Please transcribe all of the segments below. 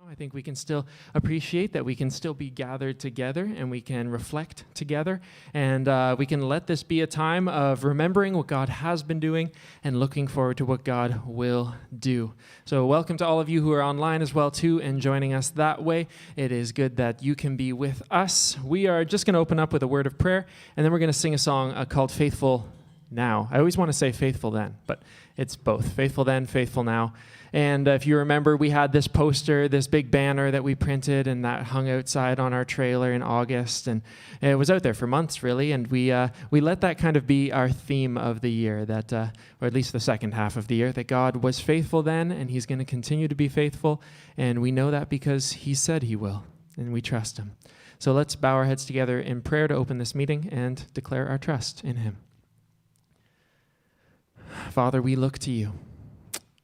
I think we can still appreciate that we can still be gathered together and we can reflect together, and we can let this be a time of remembering what God has been doing and looking forward to what God will do. So welcome to all of you who are online as well too and joining us that way. It is good that you can be with us. We are just going to open up with a word of prayer, and then we're going to sing a song called Faithful Now. I always want to say Faithful Then, but it's both. Faithful Then, Faithful Now. And if you remember, we had this poster, this big banner that we printed and that hung outside on our trailer in August. And it was out there for months, really. And we let that kind of be our theme of the year, that, or at least the second half of the year, that God was faithful then, and he's going to continue to be faithful. And we know that because he said he will, and we trust him. So let's bow our heads together in prayer to open this meeting and declare our trust in him. Father, we look to you.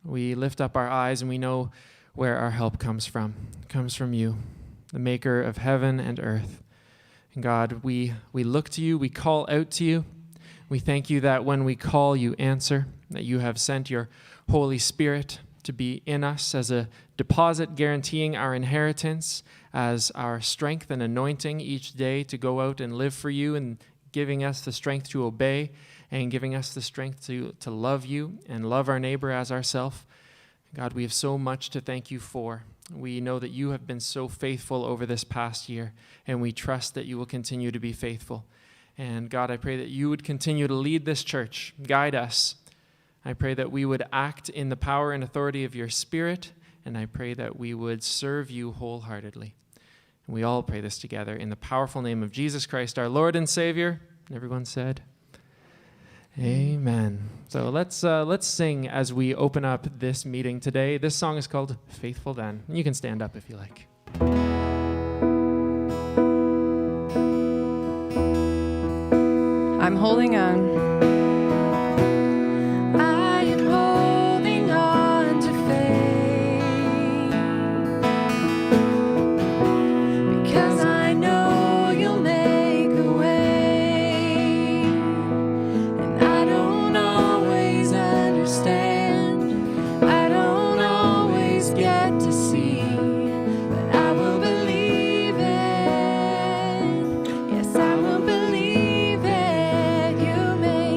We lift up our eyes and we know where our help comes from. It comes from you, the maker of heaven and earth. And God, we look to you, we call out to you. We thank you that when we call, you answer, that you have sent your Holy Spirit to be in us as a deposit guaranteeing our inheritance, as our strength and anointing each day to go out and live for you, and giving us the strength to obey, and giving us the strength to love you and love our neighbor as ourselves. God, we have so much to thank you for. We know that you have been so faithful over this past year, and we trust that you will continue to be faithful. And God, I pray that you would continue to lead this church, guide us. I pray that we would act in the power and authority of your Spirit, and I pray that we would serve you wholeheartedly. And we all pray this together in the powerful name of Jesus Christ, our Lord and Savior. And everyone said, amen. So let's sing as we open up this meeting today. This song is called Faithful Then. You can stand up if you like. I'm holding on. I am holding on to faith, because I know you'll make a way, and I don't always understand, I don't always get to see, but I will believe it. Yes, I will believe it. You made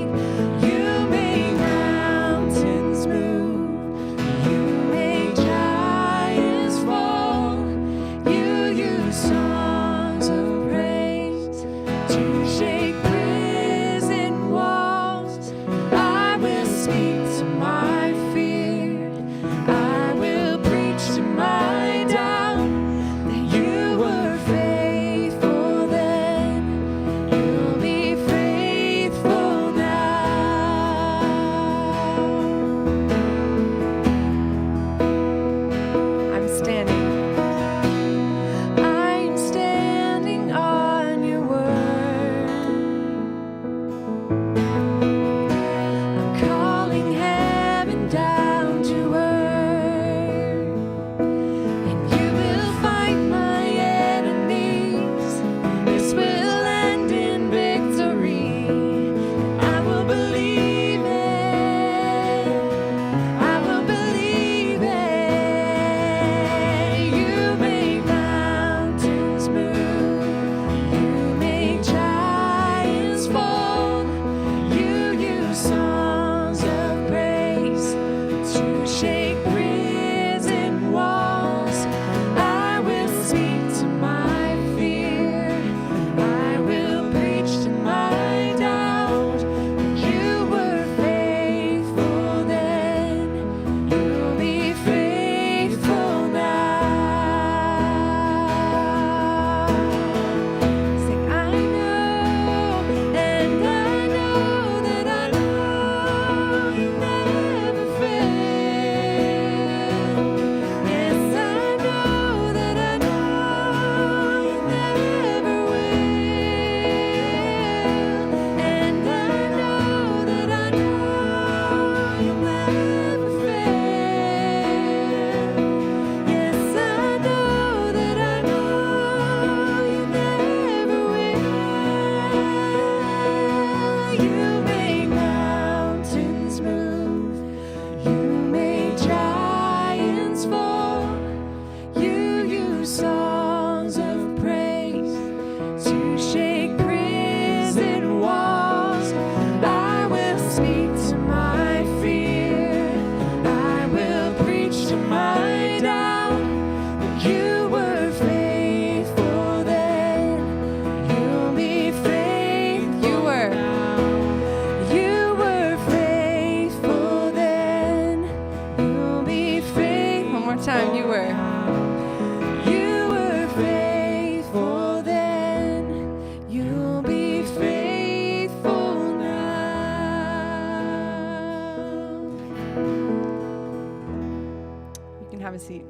can have a seat.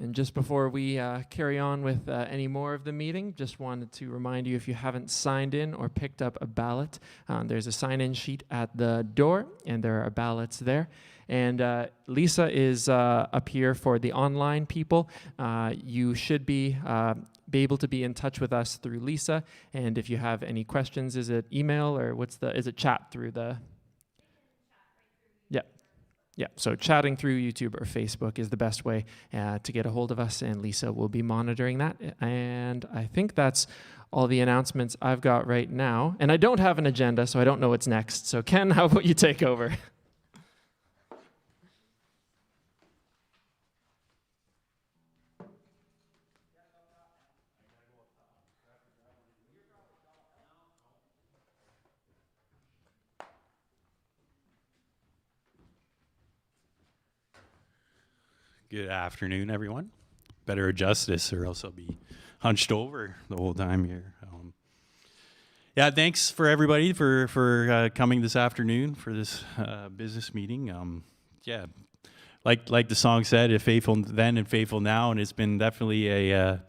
And just before we carry on with any more of the meeting, just wanted to remind you, if you haven't signed in or picked up a ballot, there's a sign-in sheet at the door, and there are ballots there. And Lisa is up here for the online people. You should be able to be in touch with us through Lisa. And if you have any questions, is it email or is it chat through the? Yeah. Yeah, so chatting through YouTube or Facebook is the best way to get a hold of us, and Lisa will be monitoring that. And I think that's all the announcements I've got right now. And I don't have an agenda, so I don't know what's next. So Ken, how about you take over? Good afternoon, everyone. Better adjust this or else I'll be hunched over the whole time here. Yeah, thanks for everybody for coming this afternoon for this business meeting. Yeah, like the song said, if faithful then and faithful now, and it's been definitely a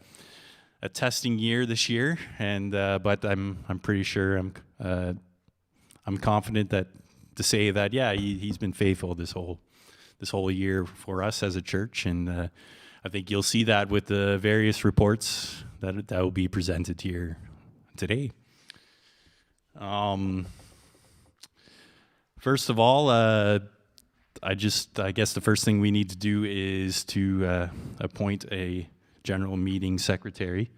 testing year this year. And but I'm pretty sure I'm confident that to say that he's been faithful this whole year for us as a church, and I think you'll see that with the various reports that will be presented here today. First of all, I guess the first thing we need to do is to appoint a general meeting secretary.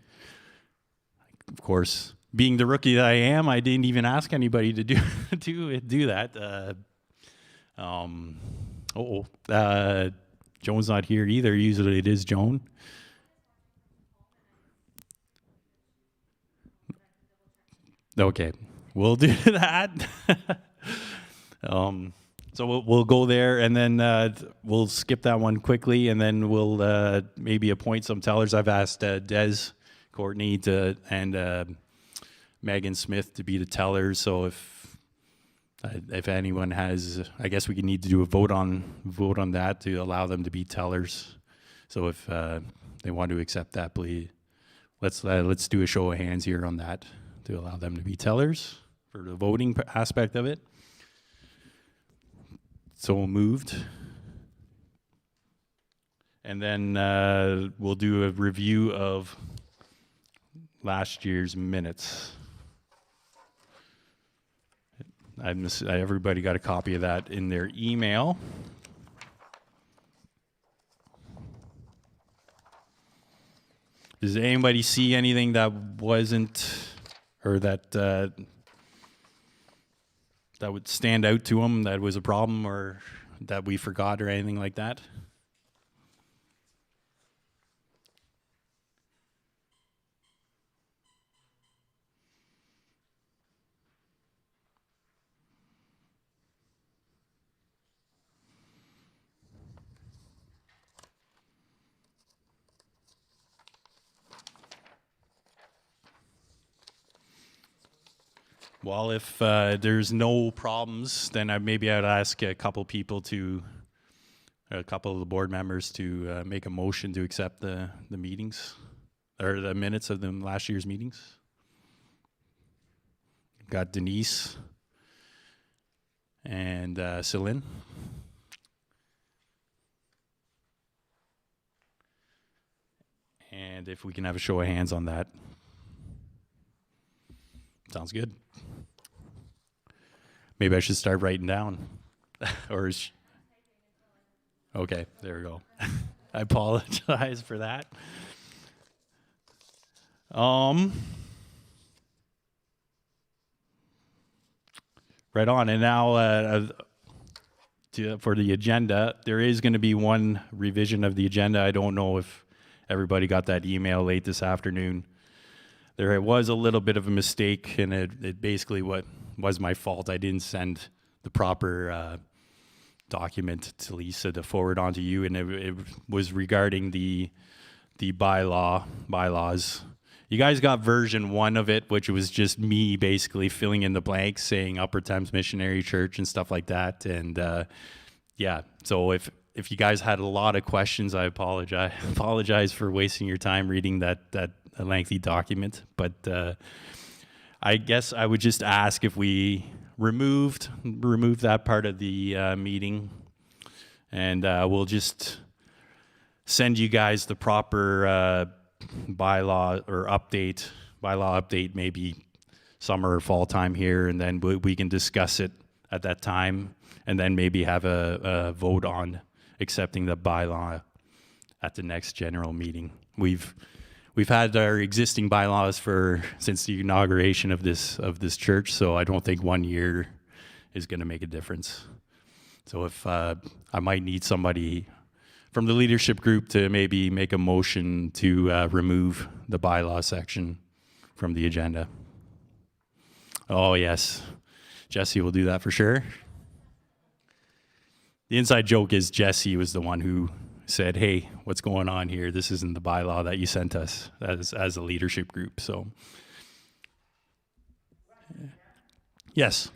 Of course, being the rookie that I am, I didn't even ask anybody to do that. Joan's not here either. Usually it is Joan. Okay, we'll do that. So we'll go there, and then we'll skip that one quickly, and then we'll maybe appoint some tellers. I've asked Des, Courtney, and Megan Smith to be the tellers. So if anyone has, I guess we need to do a vote on that to allow them to be tellers. So if they want to accept that, please, let's do a show of hands here on that to allow them to be tellers for the voting aspect of it. So moved. And then we'll do a review of last year's minutes. Everybody got a copy of that in their email. Does anybody see anything that wasn't, or that would stand out to them, that was a problem, or that we forgot, or anything like that? Well, if there's no problems, then maybe I'd ask a couple of the board members to make a motion to accept the meetings, or the minutes of the last year's meetings. Got Denise and Celine. And if we can have a show of hands on that. Sounds good. Maybe I should start writing down. Okay, there we go. I apologize for that. Right on. And now for the agenda, there is going to be one revision of the agenda. I don't know if everybody got that email late this afternoon. There was a little bit of a mistake, and it basically was my fault. I didn't send the proper document to Lisa to forward on to you, and it was regarding the bylaws. you guys got version 1 of it, which was just me basically filling in the blanks, saying Upper Thames Missionary Church and stuff like that. And so if you guys had a lot of questions, I apologize for wasting your time reading that lengthy document. But I guess I would just ask if we remove that part of the meeting, and we'll just send you guys the proper bylaw update, maybe summer or fall time here, and then we can discuss it at that time, and then maybe have a vote on accepting the bylaw at the next general meeting. We've had our existing bylaws since the inauguration of this church, so I don't think 1 year is going to make a difference. So if I might need somebody from the leadership group to maybe make a motion to remove the bylaw section from the agenda. Oh yes, Jesse will do that for sure. The inside joke is Jesse was the one who said, "Hey, what's going on here? This isn't the bylaw that you sent us as a leadership group." So, yes.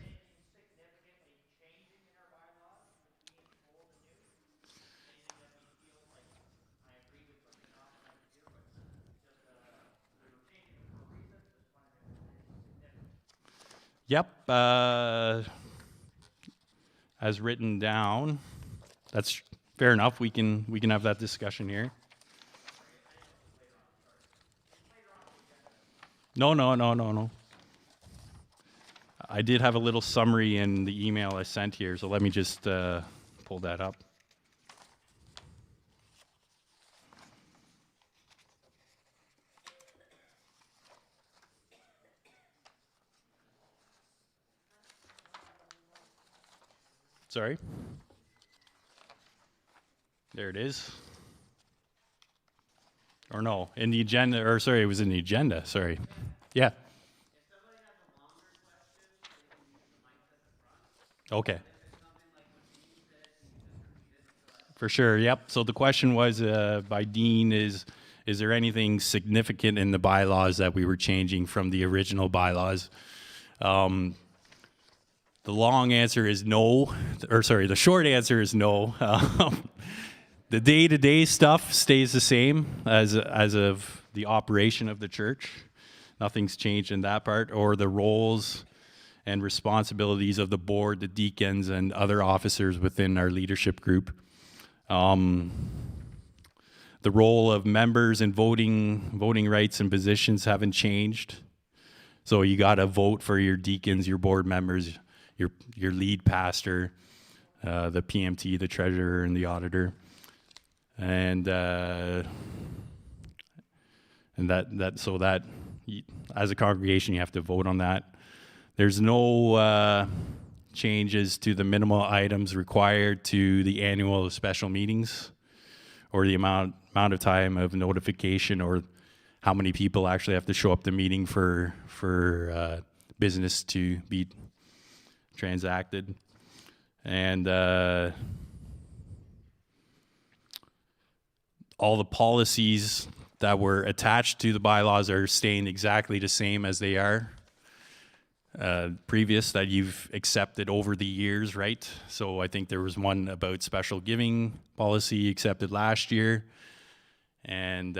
Yep. As written down, that's fair enough. We can have that discussion here. No. I did have a little summary in the email I sent here, so let me just pull that up. Sorry. There it is. Or no, in the agenda, or sorry, it was in the agenda, sorry. Yeah. Okay. For sure, yep. So the question was by Dean is there anything significant in the bylaws that we were changing from the original bylaws? The long answer is no, the short answer is no. The day-to-day stuff stays the same as of the operation of the church. Nothing's changed in that part, or the roles and responsibilities of the board, the deacons, and other officers within our leadership group. The role of members and voting rights and positions haven't changed. So you got to vote for your deacons, your board members, your lead pastor, the PMT, the treasurer, and the auditor, and that as a congregation you have to vote on that. There's no changes to the minimal items required to the annual special meetings, or the amount of time of notification, or how many people actually have to show up to meeting for business to be transacted. And all the policies that were attached to the bylaws are staying exactly the same as they are previous, that you've accepted over the years, right? So I think there was one about special giving policy accepted last year, and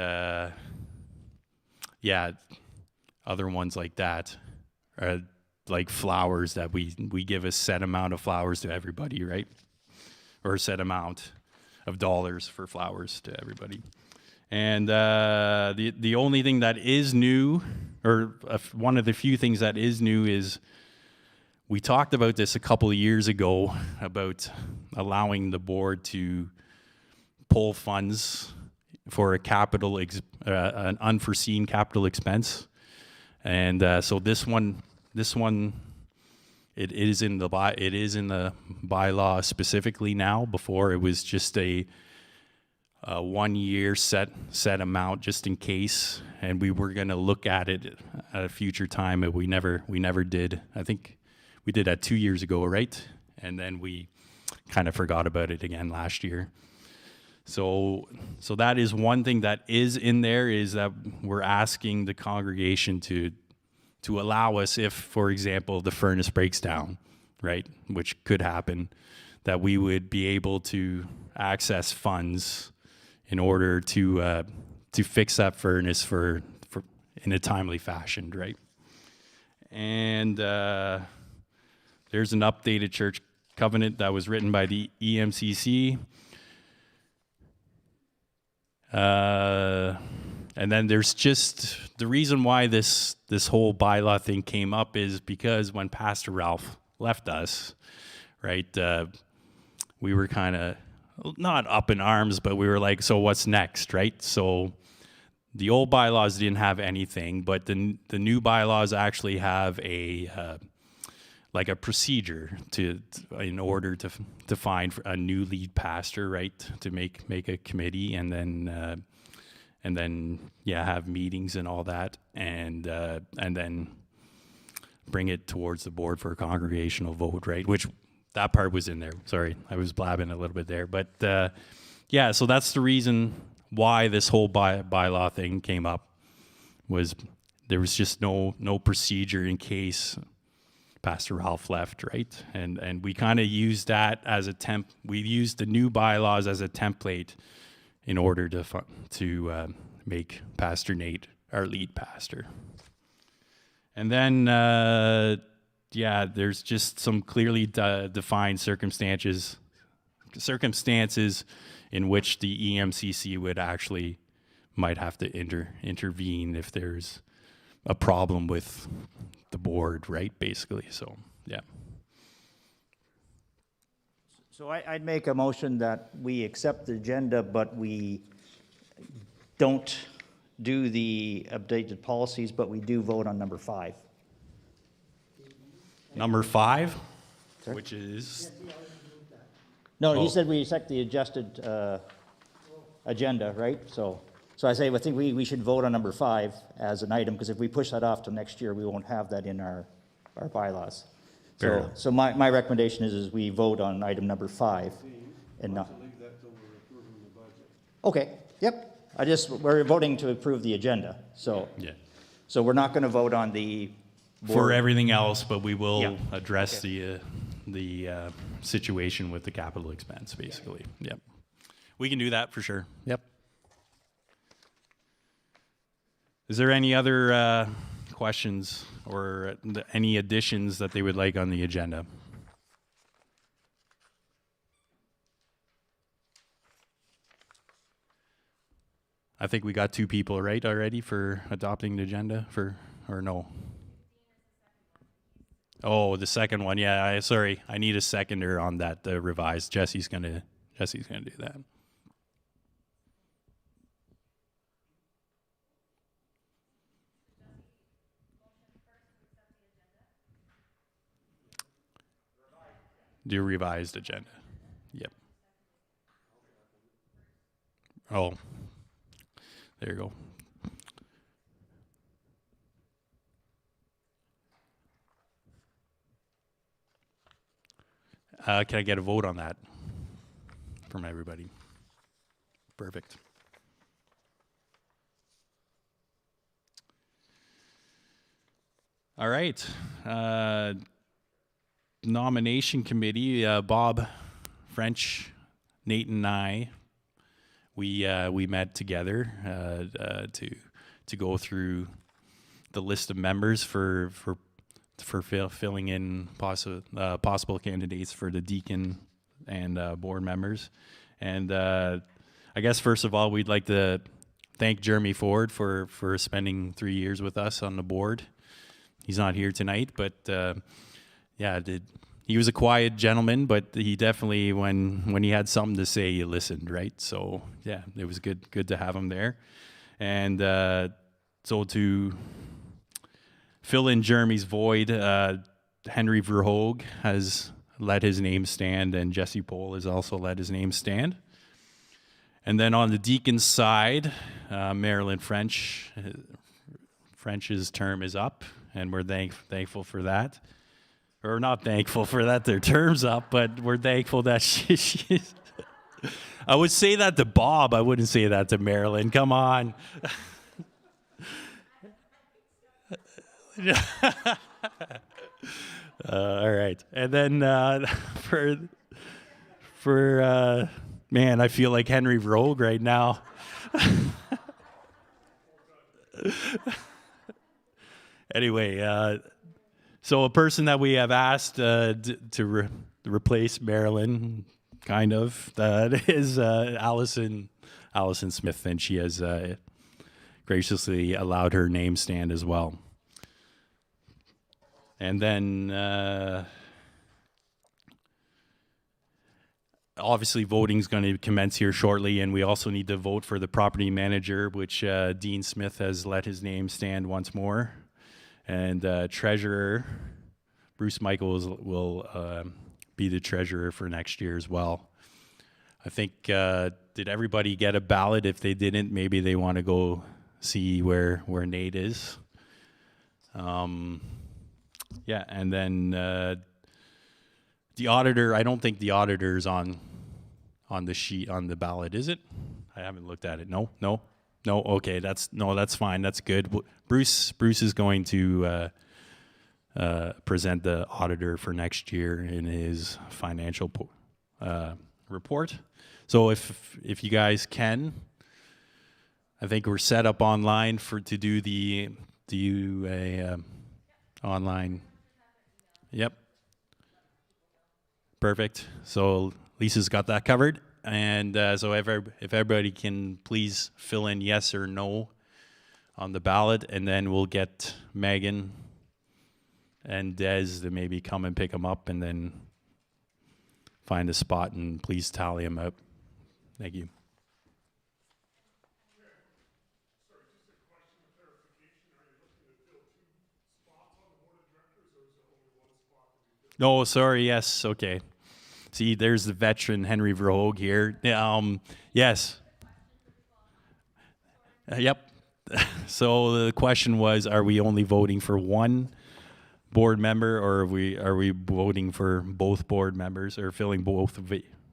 other ones like that, like flowers, that we give a set amount of flowers to everybody, right? Or a set amount of dollars for flowers to everybody. And the only thing that is new, or one of the few things that is new, is we talked about this a couple of years ago about allowing the board to pull funds for an unforeseen capital expense. And so this one, it is in the bylaw specifically now. Before, it was just a 1 year set amount just in case, and we were going to look at it at a future time, but we never did. I think we did that 2 years ago, right? And then we kind of forgot about it again last year. So that is one thing that is in there, is that we're asking the congregation to allow us, if, for example, the furnace breaks down, right, which could happen, that we would be able to access funds in order to fix that furnace for in a timely fashion, right? And there's an updated church covenant that was written by the EMCC. And then there's just the reason why this whole bylaw thing came up is because when Pastor Ralph left us, right, we were kind of not up in arms, but we were like, so what's next, right? So the old bylaws didn't have anything, but the new bylaws actually have a like a procedure in order to find a new lead pastor, right? To make a committee and then have meetings and all that, and then bring it towards the board for a congregational vote, right? Which that part was in there. Sorry, I was blabbing a little bit there, but so that's the reason why this whole bylaw thing came up. Was there was just no procedure in case Pastor Ralph left, right? And we kind of used that as we used the new bylaws as a template in order to make Pastor Nate our lead pastor. And then, there's just some clearly defined circumstances in which the EMCC would actually might have to intervene if there's a problem with the board, right? Basically, so yeah. So I'd make a motion that we accept the agenda, but we don't do the updated policies, but we do vote on number 5. Number 5, Sorry? which is No, Oh. he said we accept the adjusted agenda, right? So I think we should vote on number 5 as an item, because if we push that off to next year, we won't have that in our bylaws. Fair enough. So my recommendation is we vote on item number 5 and not. Okay, yep. We're voting to approve the agenda, so. yeah. So we're not going to vote on the For board. everything else, but we will Yeah. address the situation with the capital expense, basically. Yep. We can do that for sure. Yep. Is there any other questions or any additions that they would like on the agenda? I think we got 2 people right already for adopting the agenda or no? Oh, the second one. Yeah, sorry. I need a seconder on that, the revised. Jesse's gonna do that. Do revised agenda. Yep. Oh, there you go. Can I get a vote on that from everybody? Perfect. All right. Nomination committee, Bob, French, Nate, and I, we met together to go through the list of members for filling in possible candidates for the deacon and board members. And I guess first of all, we'd like to thank Jeremy Ford for spending 3 years with us on the board. He's not here tonight, but he was a quiet gentleman, but he definitely, when he had something to say, he listened, right? So yeah, it was good to have him there. And so to fill in Jeremy's void, Henry Verhoog has let his name stand, and Jesse Pohl has also let his name stand. And then on the deacon's side, Marilyn French's term is up, and we're thankful for that. Or not thankful for that, their term's up, but we're thankful that she's I would say that to Bob. I wouldn't say that to Marilyn. Come on. All right. And then for man, I feel like Henry Rogue right now. Anyway, so a person that we have asked to replace Marilyn, kind of, is Allison Smith, and she has graciously allowed her name stand as well. And then obviously voting's going to commence here shortly, and we also need to vote for the property manager, which Dean Smith has let his name stand once more. And treasurer, Bruce Michaels will be the treasurer for next year as well. I think, did everybody get a ballot? If they didn't, maybe they want to go see where Nate is. Yeah, and then the auditor, I don't think the auditor's on the sheet, on the ballot, is it? I haven't looked at it. No. Okay, that's fine. That's good. Bruce is going to present the auditor for next year in his financial report. So if you guys can, I think we're set up online to do a online. Yep. Perfect. So Lisa's got that covered. And so if everybody can please fill in yes or no on the ballot, and then we'll get Megan and Des to maybe come and pick them up, and then find a spot and please tally them up. Thank you. No, sorry, yes, okay. See, there's the veteran Henry Verhoog here. Yes. Yep. So the question was, are we only voting for one board member, or are we voting for both board members, or filling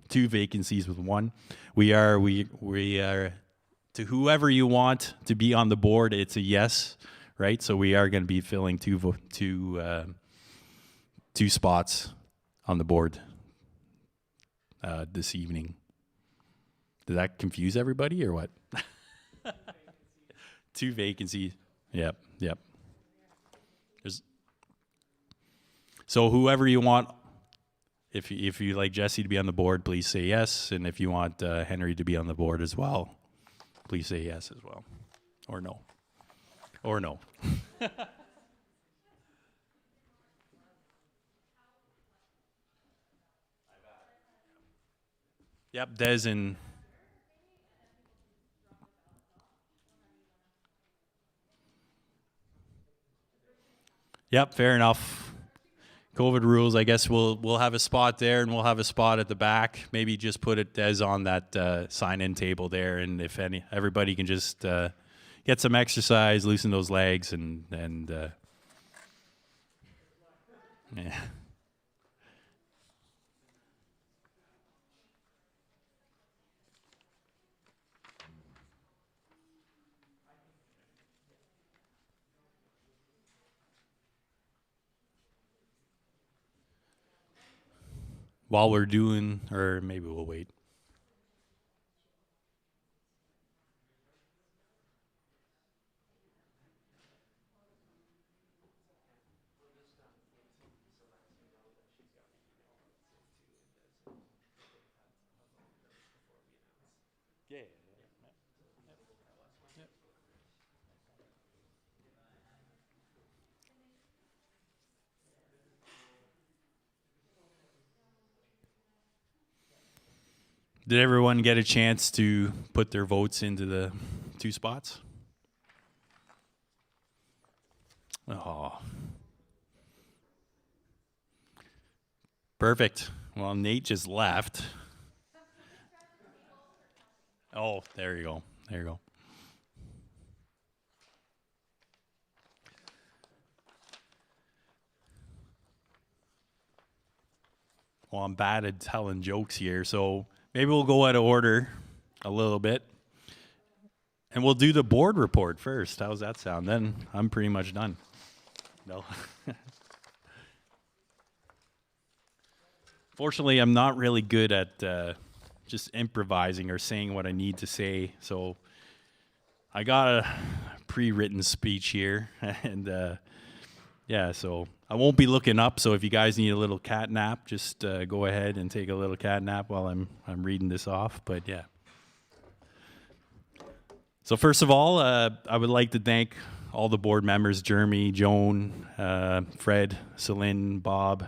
two vacancies with one? We are to whoever you want to be on the board, it's a yes, right? So we are going to be filling two spots on the board this evening. Did that confuse everybody or what? Two vacancies. Yep. So whoever you want, if you like Jesse to be on the board, please say yes. And if you want Henry to be on the board as well, please say yes as well. Or no. Yep, Des and... Yep, fair enough. COVID rules, I guess we'll have a spot there, and we'll have a spot at the back. Maybe just put it Des on that sign-in table there, and if everybody can just get some exercise, loosen those legs, and yeah. While we're doing, or maybe we'll wait. Did everyone get a chance to put their votes into the two spots? Oh. Perfect. Well, Nate just left. Oh, there you go. Well, I'm bad at telling jokes here, so maybe we'll go out of order a little bit. And we'll do the board report first. How's that sound? Then I'm pretty much done. No. Fortunately, I'm not really good at just improvising or saying what I need to say. So I got a pre-written speech here. And yeah, so I won't be looking up. So if you guys need a little cat nap, just go ahead and take a little cat nap while I'm reading this off. But yeah. So first of all, I would like to thank all the board members, Jeremy, Joan, Fred, Celine, Bob,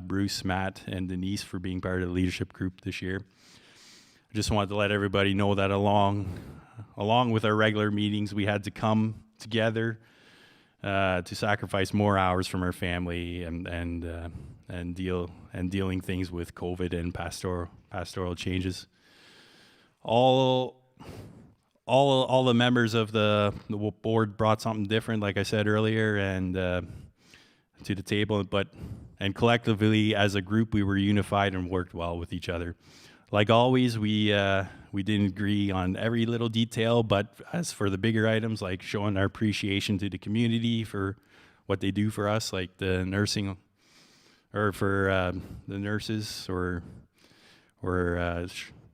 Bruce, Matt, and Denise for being part of the leadership group this year. I just wanted to let everybody know that along with our regular meetings, we had to come together to sacrifice more hours from our family and dealing things with COVID and pastoral changes. All the members of the board brought something different, like I said earlier, and to the table. And collectively, as a group, we were unified and worked well with each other. Like always, we didn't agree on every little detail, but as for the bigger items, like showing our appreciation to the community for what they do for us, like the nursing, or for the nurses, or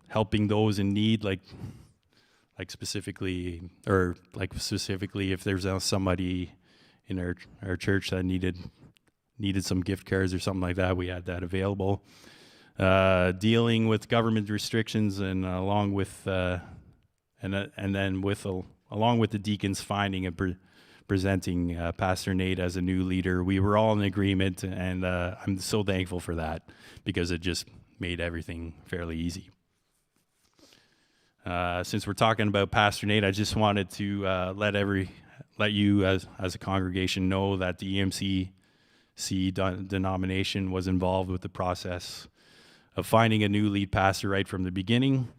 helping those in need, like specifically if there's somebody in our church that needed some gift cards or something like that, we had that available. Dealing with government restrictions, and along with the deacons finding and presenting Pastor Nate as a new leader, we were all in agreement, and I'm so thankful for that, because it just made everything fairly easy. Since we're talking about Pastor Nate, I just wanted to let you as a congregation know that the UMC denomination was involved with the process of finding a new lead pastor right from the beginning.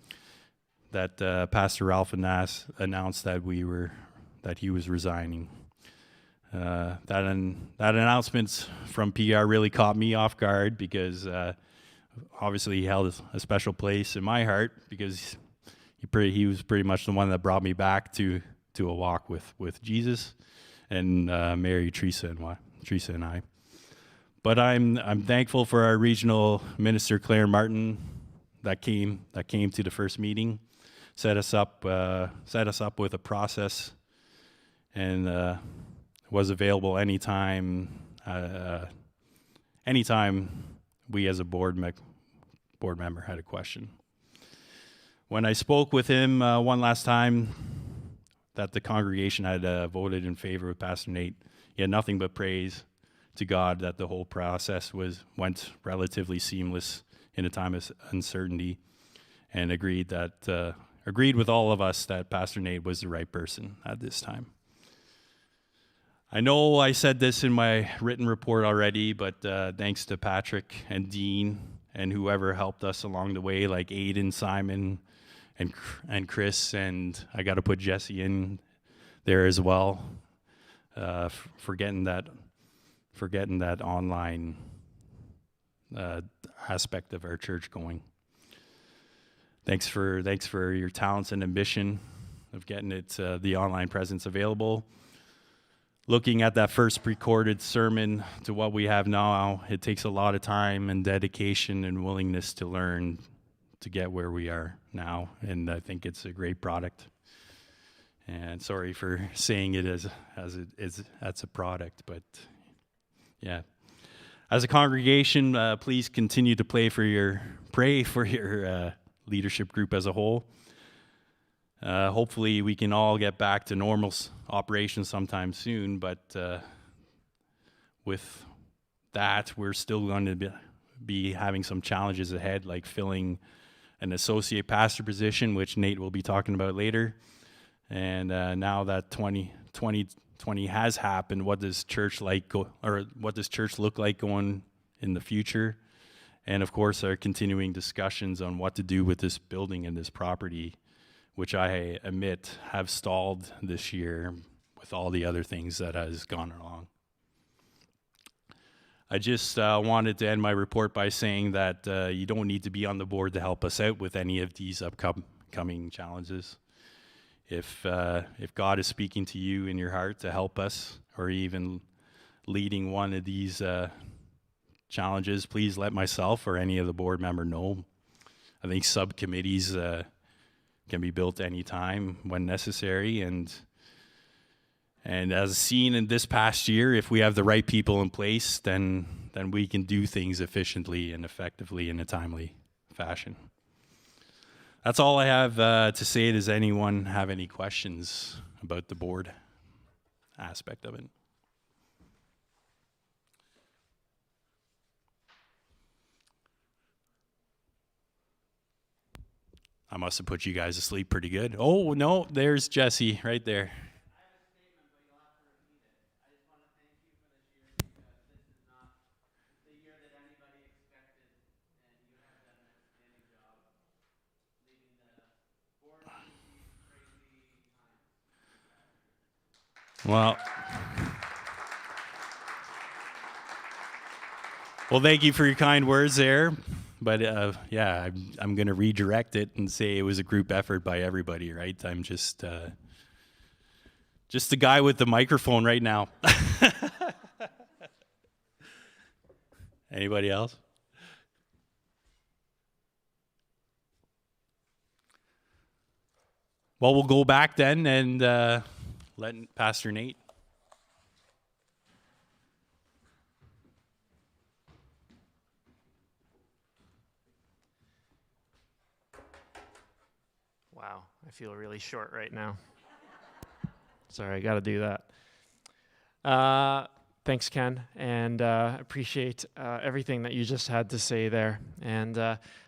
That Pastor Ralph announced that he was resigning. That announcement from PR really caught me off guard, because obviously he held a special place in my heart, because he was pretty much the one that brought me back to a walk with Jesus, and Mary, Teresa, and I. But I'm thankful for our regional minister, Claire Martin, that came to the first meeting, set us up with a process, and was available anytime we as a board member had a question. When I spoke with him one last time, that the congregation had voted in favor of Pastor Nate, he had nothing but praise to God that the whole process went relatively seamless in a time of uncertainty, and agreed with all of us that Pastor Nate was the right person at this time. I know I said this in my written report already, but thanks to Patrick and Dean and whoever helped us along the way, like Aiden, Simon, and Chris, and I got to put Jesse in there as well, for getting that online aspect of our church going. Thanks for your talents and ambition of getting the online presence available. Looking at that first recorded sermon to what we have now, it takes a lot of time and dedication and willingness to learn to get where we are now, and I think it's a great product. And sorry for saying it as a product, but yeah. As a congregation, please continue to pray for your leadership group as a whole. Hopefully we can all get back to normal operations sometime soon, but with that, we're still going to be having some challenges ahead, like filling an associate pastor position, which Nate will be talking about later. And now that 2020 has happened, what does church look like going in the future? And of course, our continuing discussions on what to do with this building and this property, which I admit have stalled this year with all the other things that has gone along. I just wanted to end my report by saying that you don't need to be on the board to help us out with any of these upcoming challenges. If God is speaking to you in your heart to help us, or even leading one of these challenges, please let myself or any of the board member know. I think subcommittees can be built anytime when necessary, and as seen in this past year, if we have the right people in place, then we can do things efficiently and effectively in a timely fashion. That's all I have to say. Does anyone have any questions about the board aspect of it? I must have put you guys to sleep pretty good. Oh, no, there's Jesse right there. Well, thank you for your kind words there. But yeah, I'm going to redirect it and say it was a group effort by everybody, right? I'm just the guy with the microphone right now. Anybody else? Well, we'll go back then and let Pastor Nate. Wow, I feel really short right now. Sorry, I got to do that. Thanks, Ken, and appreciate everything that you just had to say there. And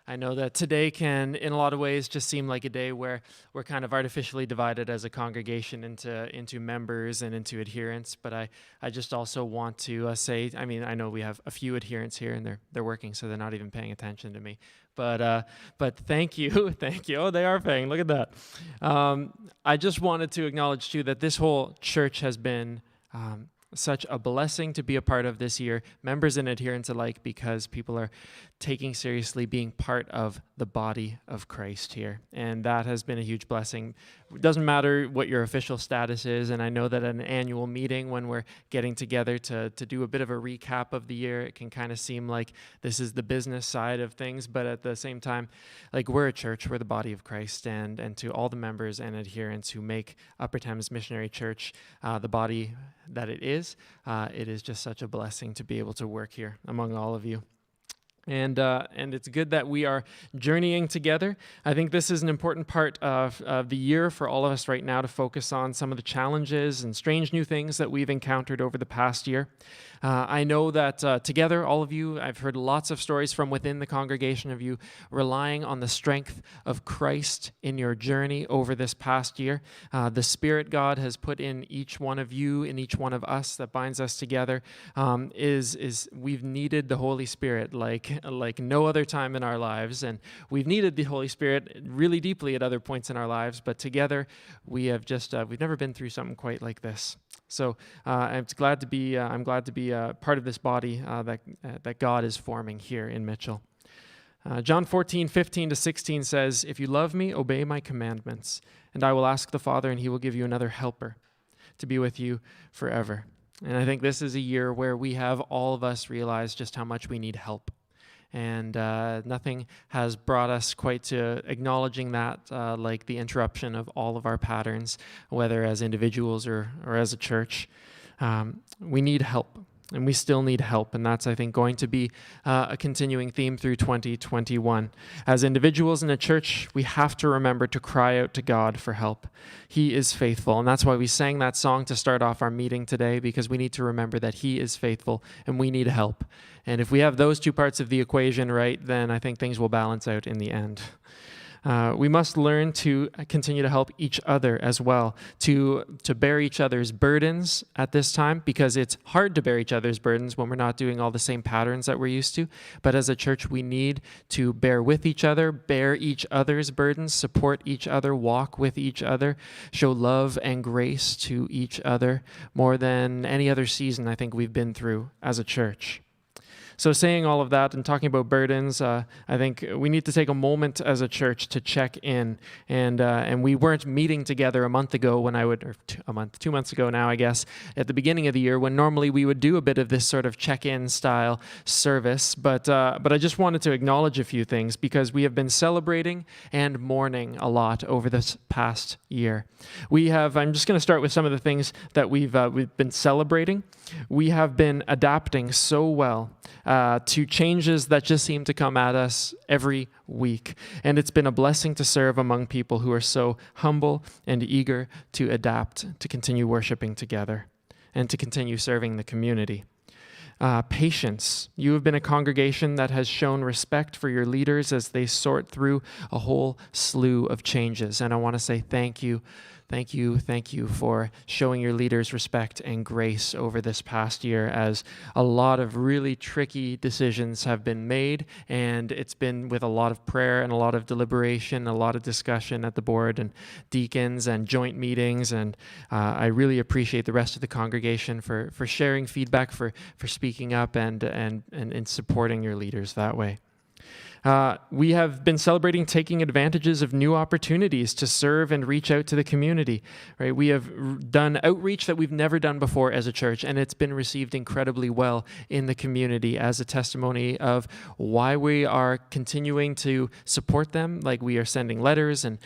I know that today can, in a lot of ways, just seem like a day where we're kind of artificially divided as a congregation into members and into adherents. But I just also want to say, I mean, I know we have a few adherents here, and they're working, so they're not even paying attention to me. But thank you, thank you. Oh, they are paying. Look at that. I just wanted to acknowledge too that this whole church has been such a blessing to be a part of this year, members and adherents alike, because people are taking seriously being part of the body of Christ here. And that has been a huge blessing. It doesn't matter what your official status is, and I know that at an annual meeting when we're getting together to do a bit of a recap of the year, it can kind of seem like this is the business side of things, but at the same time, like, we're a church, we're the body of Christ, and to all the members and adherents who make Upper Thames Missionary Church the body that it is just such a blessing to be able to work here among all of you. And it's good that we are journeying together. I think this is an important part of the year for all of us right now to focus on some of the challenges and strange new things that we've encountered over the past year. I know that together, all of you, I've heard lots of stories from within the congregation of you relying on the strength of Christ in your journey over this past year. The Spirit God has put in each one of you, in each one of us that binds us together, is we've needed the Holy Spirit like no other time in our lives, and we've needed the Holy Spirit really deeply at other points in our lives, but together we have just we've never been through something quite like this. So I'm glad to be part of this body that God is forming here in Mitchell. John 14:15-16 says, "If you love me, obey my commandments, and I will ask the Father, and he will give you another helper to be with you forever." And I think this is a year where we have all of us realized just how much we need help. And nothing has brought us quite to acknowledging that like the interruption of all of our patterns, whether as individuals or as a church. We need help, and we still need help, and that's, I think, going to be a continuing theme through 2021. As individuals in a church, we have to remember to cry out to God for help. He is faithful, and that's why we sang that song to start off our meeting today, because we need to remember that He is faithful, and we need help. And if we have those two parts of the equation right, then I think things will balance out in the end. We must learn to continue to help each other as well, to bear each other's burdens at this time, because it's hard to bear each other's burdens when we're not doing all the same patterns that we're used to. But as a church, we need to bear with each other, bear each other's burdens, support each other, walk with each other, show love and grace to each other more than any other season I think we've been through as a church. So saying all of that and talking about burdens, I think we need to take a moment as a church to check in. And we weren't meeting together a month ago when I would, or 2 months ago now, I guess, at the beginning of the year when normally we would do a bit of this sort of check-in style service. But I just wanted to acknowledge a few things because we have been celebrating and mourning a lot over this past year. I'm just going to start with some of the things that we've been celebrating. We have been adapting so well to changes that just seem to come at us every week. And it's been a blessing to serve among people who are so humble and eager to adapt, to continue worshiping together, and to continue serving the community. Patience. You have been a congregation that has shown respect for your leaders as they sort through a whole slew of changes. And I want to say thank you. Thank you for showing your leaders respect and grace over this past year as a lot of really tricky decisions have been made, and it's been with a lot of prayer and a lot of deliberation, a lot of discussion at the board and deacons and joint meetings, and I really appreciate the rest of the congregation for sharing feedback, for speaking up and supporting your leaders that way. We have been celebrating taking advantages of new opportunities to serve and reach out to the community. Right? We have done outreach that we've never done before as a church, and it's been received incredibly well in the community as a testimony of why we are continuing to support them. Like we are sending letters and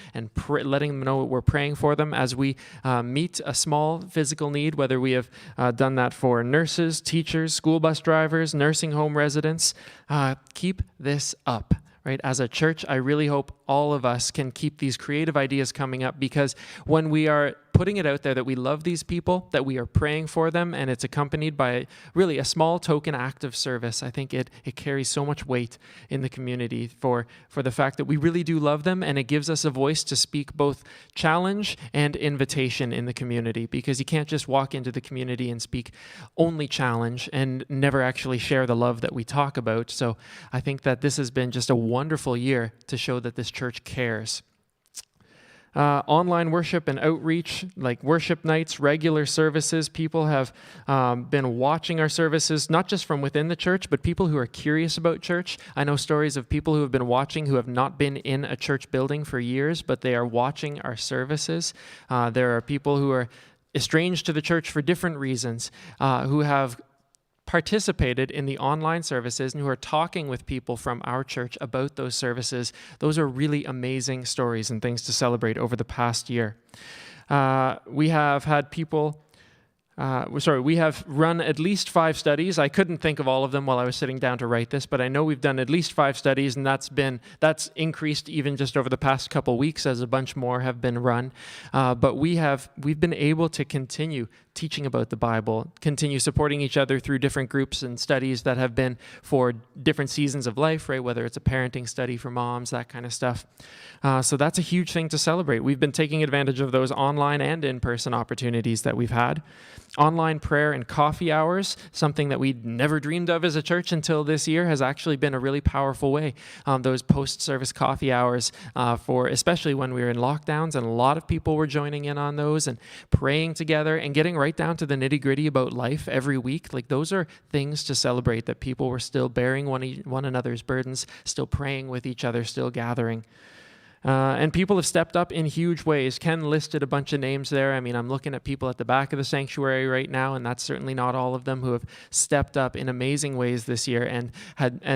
letting them know we're praying for them as we meet a small physical need, whether we have done that for nurses, teachers, school bus drivers, nursing home residents. Keep this up. Right? As a church, I really hope all of us can keep these creative ideas coming up, because when we are putting it out there that we love these people, that we are praying for them, and it's accompanied by really a small token act of service, I think it carries so much weight in the community for the fact that we really do love them, and it gives us a voice to speak both challenge and invitation in the community, because you can't just walk into the community and speak only challenge and never actually share the love that we talk about. So I think that this has been just a wonderful year to show that this church cares. Online worship and outreach, like worship nights, regular services. People have been watching our services, not just from within the church, but people who are curious about church. I know stories of people who have been watching who have not been in a church building for years, but they are watching our services. There are people who are estranged to the church for different reasons, who have participated in the online services and who are talking with people from our church about those services. Those are really amazing stories and things to celebrate over the past year. We have had people we have run at least 5 studies. I couldn't think of all of them while I was sitting down to write this, but I know we've done at least 5 studies, and that's increased even just over the past couple weeks as a bunch more have been run. But we've been able to continue teaching about the Bible, continue supporting each other through different groups and studies that have been for different seasons of life, right? Whether it's a parenting study for moms, that kind of stuff. So that's a huge thing to celebrate. We've been taking advantage of those online and in-person opportunities that we've had. Online prayer and coffee hours, something that we'd never dreamed of as a church until this year, has actually been a really powerful way. Those post-service coffee hours, especially when we were in lockdowns, and a lot of people were joining in on those and praying together and getting right down to the nitty-gritty about life every week. Like, those are things to celebrate, that people were still bearing one another's burdens, still praying with each other, still gathering. And people have stepped up in huge ways. Ken listed a bunch of names there. I mean, I'm looking at people at the back of the sanctuary right now, and that's certainly not all of them, who have stepped up in amazing ways this year and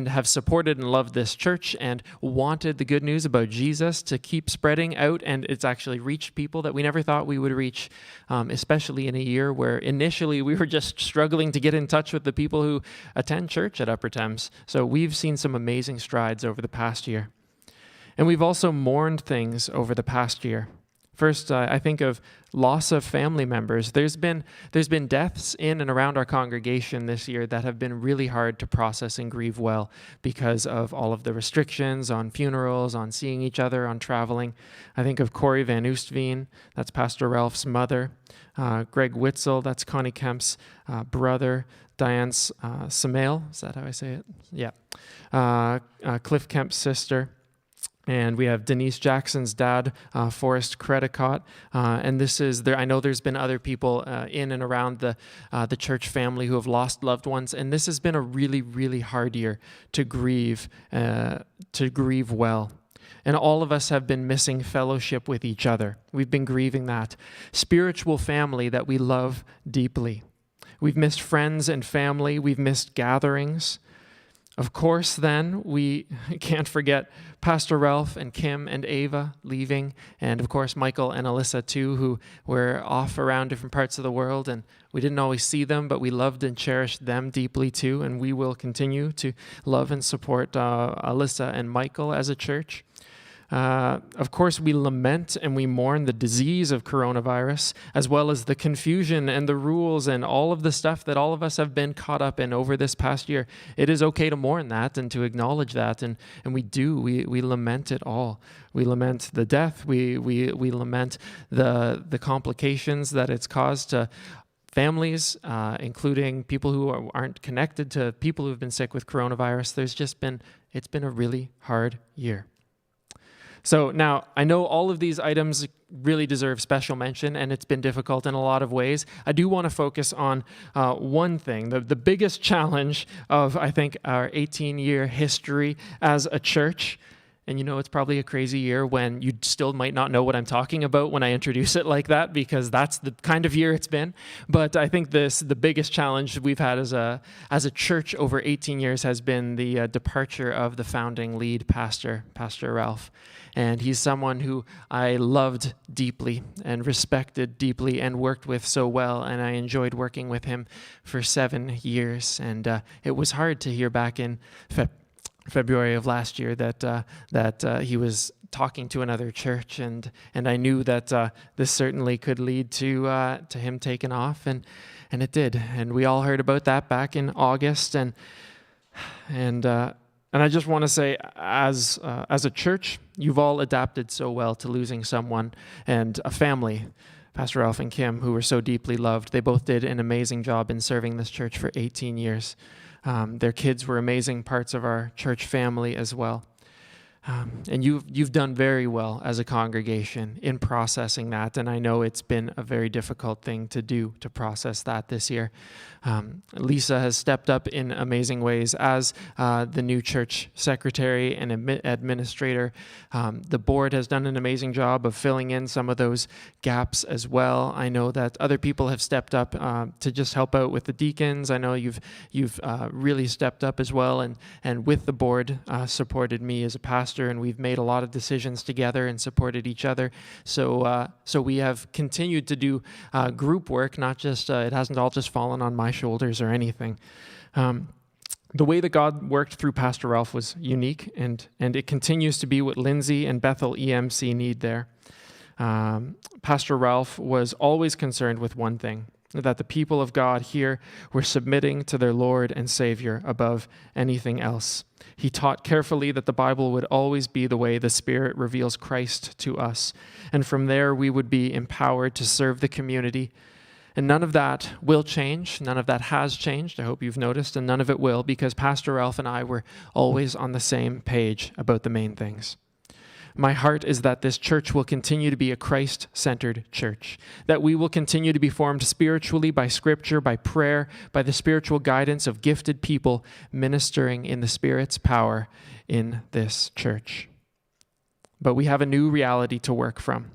have supported and loved this church and wanted the good news about Jesus to keep spreading out. And it's actually reached people that we never thought we would reach, especially in a year where initially we were just struggling to get in touch with the people who attend church at Upper Thames. So we've seen some amazing strides over the past year. And we've also mourned things over the past year. First, I think of loss of family members. There's been deaths in and around our congregation this year that have been really hard to process and grieve well because of all of the restrictions on funerals, on seeing each other, on traveling. I think of Corey Van Oostveen, that's Pastor Ralph's mother. Greg Witzel, that's Connie Kemp's brother. Diane Samail, is that how I say it? Yeah. Cliff Kemp's sister. And we have Denise Jackson's dad, Forrest Credicott, and this is there. I know there's been other people in and around the church family who have lost loved ones, and this has been a really, really hard year to grieve well. And all of us have been missing fellowship with each other. We've been grieving that spiritual family that we love deeply. We've missed friends and family. We've missed gatherings. Of course, then, we can't forget Pastor Ralph and Kim and Ava leaving, and of course, Michael and Alyssa, too, who were off around different parts of the world, and we didn't always see them, but we loved and cherished them deeply, too, and we will continue to love and support Alyssa and Michael as a church. Of course, we lament and we mourn the disease of coronavirus, as well as the confusion and the rules and all of the stuff that all of us have been caught up in over this past year. It is okay to mourn that and to acknowledge that, and we do. We lament it all. We lament the death. We lament the complications that it's caused to families, including people who aren't connected to people who've been sick with coronavirus. It's been a really hard year. So now, I know all of these items really deserve special mention, and it's been difficult in a lot of ways. I do want to focus on one thing, the biggest challenge of, I think, our 18-year history as a church. And you know, it's probably a crazy year when you still might not know what I'm talking about when I introduce it like that, because that's the kind of year it's been. But I think the biggest challenge we've had as a church over 18 years has been the departure of the founding lead pastor, Pastor Ralph. And he's someone who I loved deeply and respected deeply and worked with so well, and I enjoyed working with him for 7 years. And it was hard to hear back in February of last year that he was talking to another church, and I knew that this certainly could lead to him taking off, and it did. And we all heard about that back in August, and I just want to say, as a church, you've all adapted so well to losing someone and a family. Pastor Ralph and Kim, who were so deeply loved, they both did an amazing job in serving this church for 18 years. Their kids were amazing parts of our church family as well. And you've done very well as a congregation in processing that, and I know it's been a very difficult thing to do, to process that this year. Lisa has stepped up in amazing ways as the new church secretary and administrator. The board has done an amazing job of filling in some of those gaps as well. I know that other people have stepped up to just help out with the deacons. I know you've really stepped up as well, and with the board supported me as a pastor, and we've made a lot of decisions together and supported each other. So we have continued to do group work, not just, it hasn't all just fallen on my shoulders or anything. The way that God worked through Pastor Ralph was unique, and it continues to be what Lindsay and Bethel EMC need there. Pastor Ralph was always concerned with one thing, that the people of God here were submitting to their Lord and Savior above anything else. He taught carefully that the Bible would always be the way the Spirit reveals Christ to us, and from there we would be empowered to serve the community. And none of that will change. None of that has changed, I hope you've noticed, and none of it will, because Pastor Ralph and I were always on the same page about the main things. My heart is that this church will continue to be a Christ-centered church, that we will continue to be formed spiritually by Scripture, by prayer, by the spiritual guidance of gifted people ministering in the Spirit's power in this church. But we have a new reality to work from,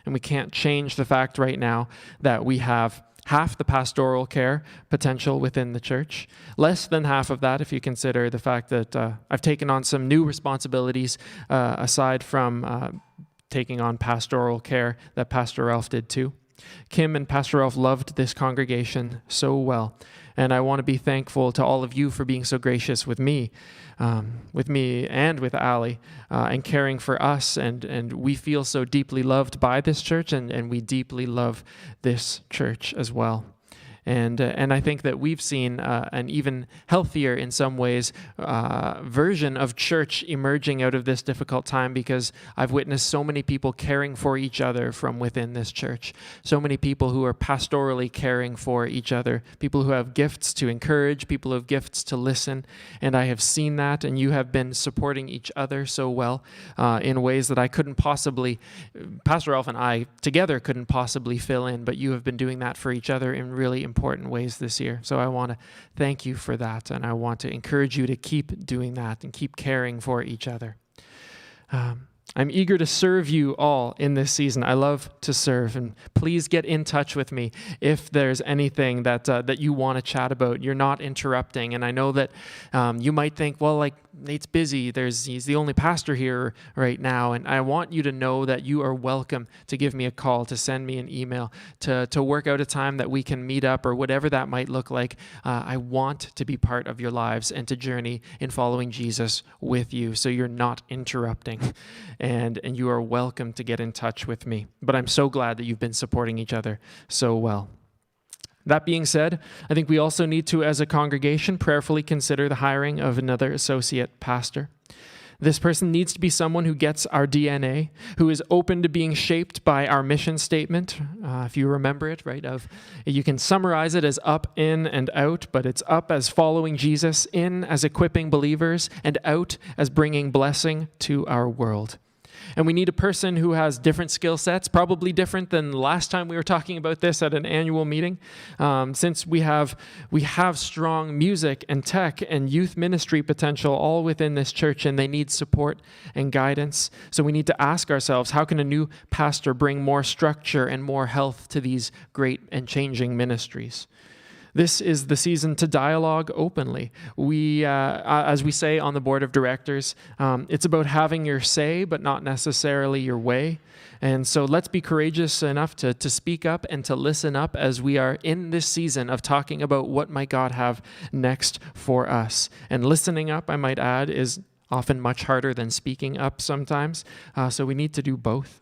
and we can't change the fact right now that we have half the pastoral care potential within the church, less than half of that if you consider the fact that I've taken on some new responsibilities aside from taking on pastoral care that Pastor Ralph did too. Kim and Pastor Ralph loved this congregation so well, and I want to be thankful to all of you for being so gracious with me and with Allie, and caring for us, and we feel so deeply loved by this church, and we deeply love this church as well. And I think that we've seen an even healthier, in some ways, version of church emerging out of this difficult time, because I've witnessed so many people caring for each other from within this church. So many people who are pastorally caring for each other, people who have gifts to encourage, people who have gifts to listen. And I have seen that, and you have been supporting each other so well in ways that I couldn't possibly, Pastor Alf and I together couldn't possibly fill in, but you have been doing that for each other in really important ways this year. So I want to thank you for that, and I want to encourage you to keep doing that and keep caring for each other. I'm eager to serve you all in this season. I love to serve, and please get in touch with me if there's anything that you want to chat about. You're not interrupting, and I know that you might think, well, like, Nate's busy. He's the only pastor here right now, and I want you to know that you are welcome to give me a call, to send me an email, to work out a time that we can meet up, or whatever that might look like. I want to be part of your lives and to journey in following Jesus with you, so you're not interrupting. And you are welcome to get in touch with me. But I'm so glad that you've been supporting each other so well. That being said, I think we also need to, as a congregation, prayerfully consider the hiring of another associate pastor. This person needs to be someone who gets our DNA, who is open to being shaped by our mission statement. If you remember it, right? You can summarize it as up, in, and out, but it's up as following Jesus, in as equipping believers, and out as bringing blessing to our world. And we need a person who has different skill sets, probably different than the last time we were talking about this at an annual meeting. Since we have strong music and tech and youth ministry potential all within this church, and they need support and guidance. So we need to ask ourselves, how can a new pastor bring more structure and more health to these great and changing ministries? This is the season to dialogue openly. We, as we say on the board of directors, it's about having your say, but not necessarily your way. And so let's be courageous enough to speak up and to listen up as we are in this season of talking about what might God have next for us. And listening up, I might add, is often much harder than speaking up sometimes. So we need to do both.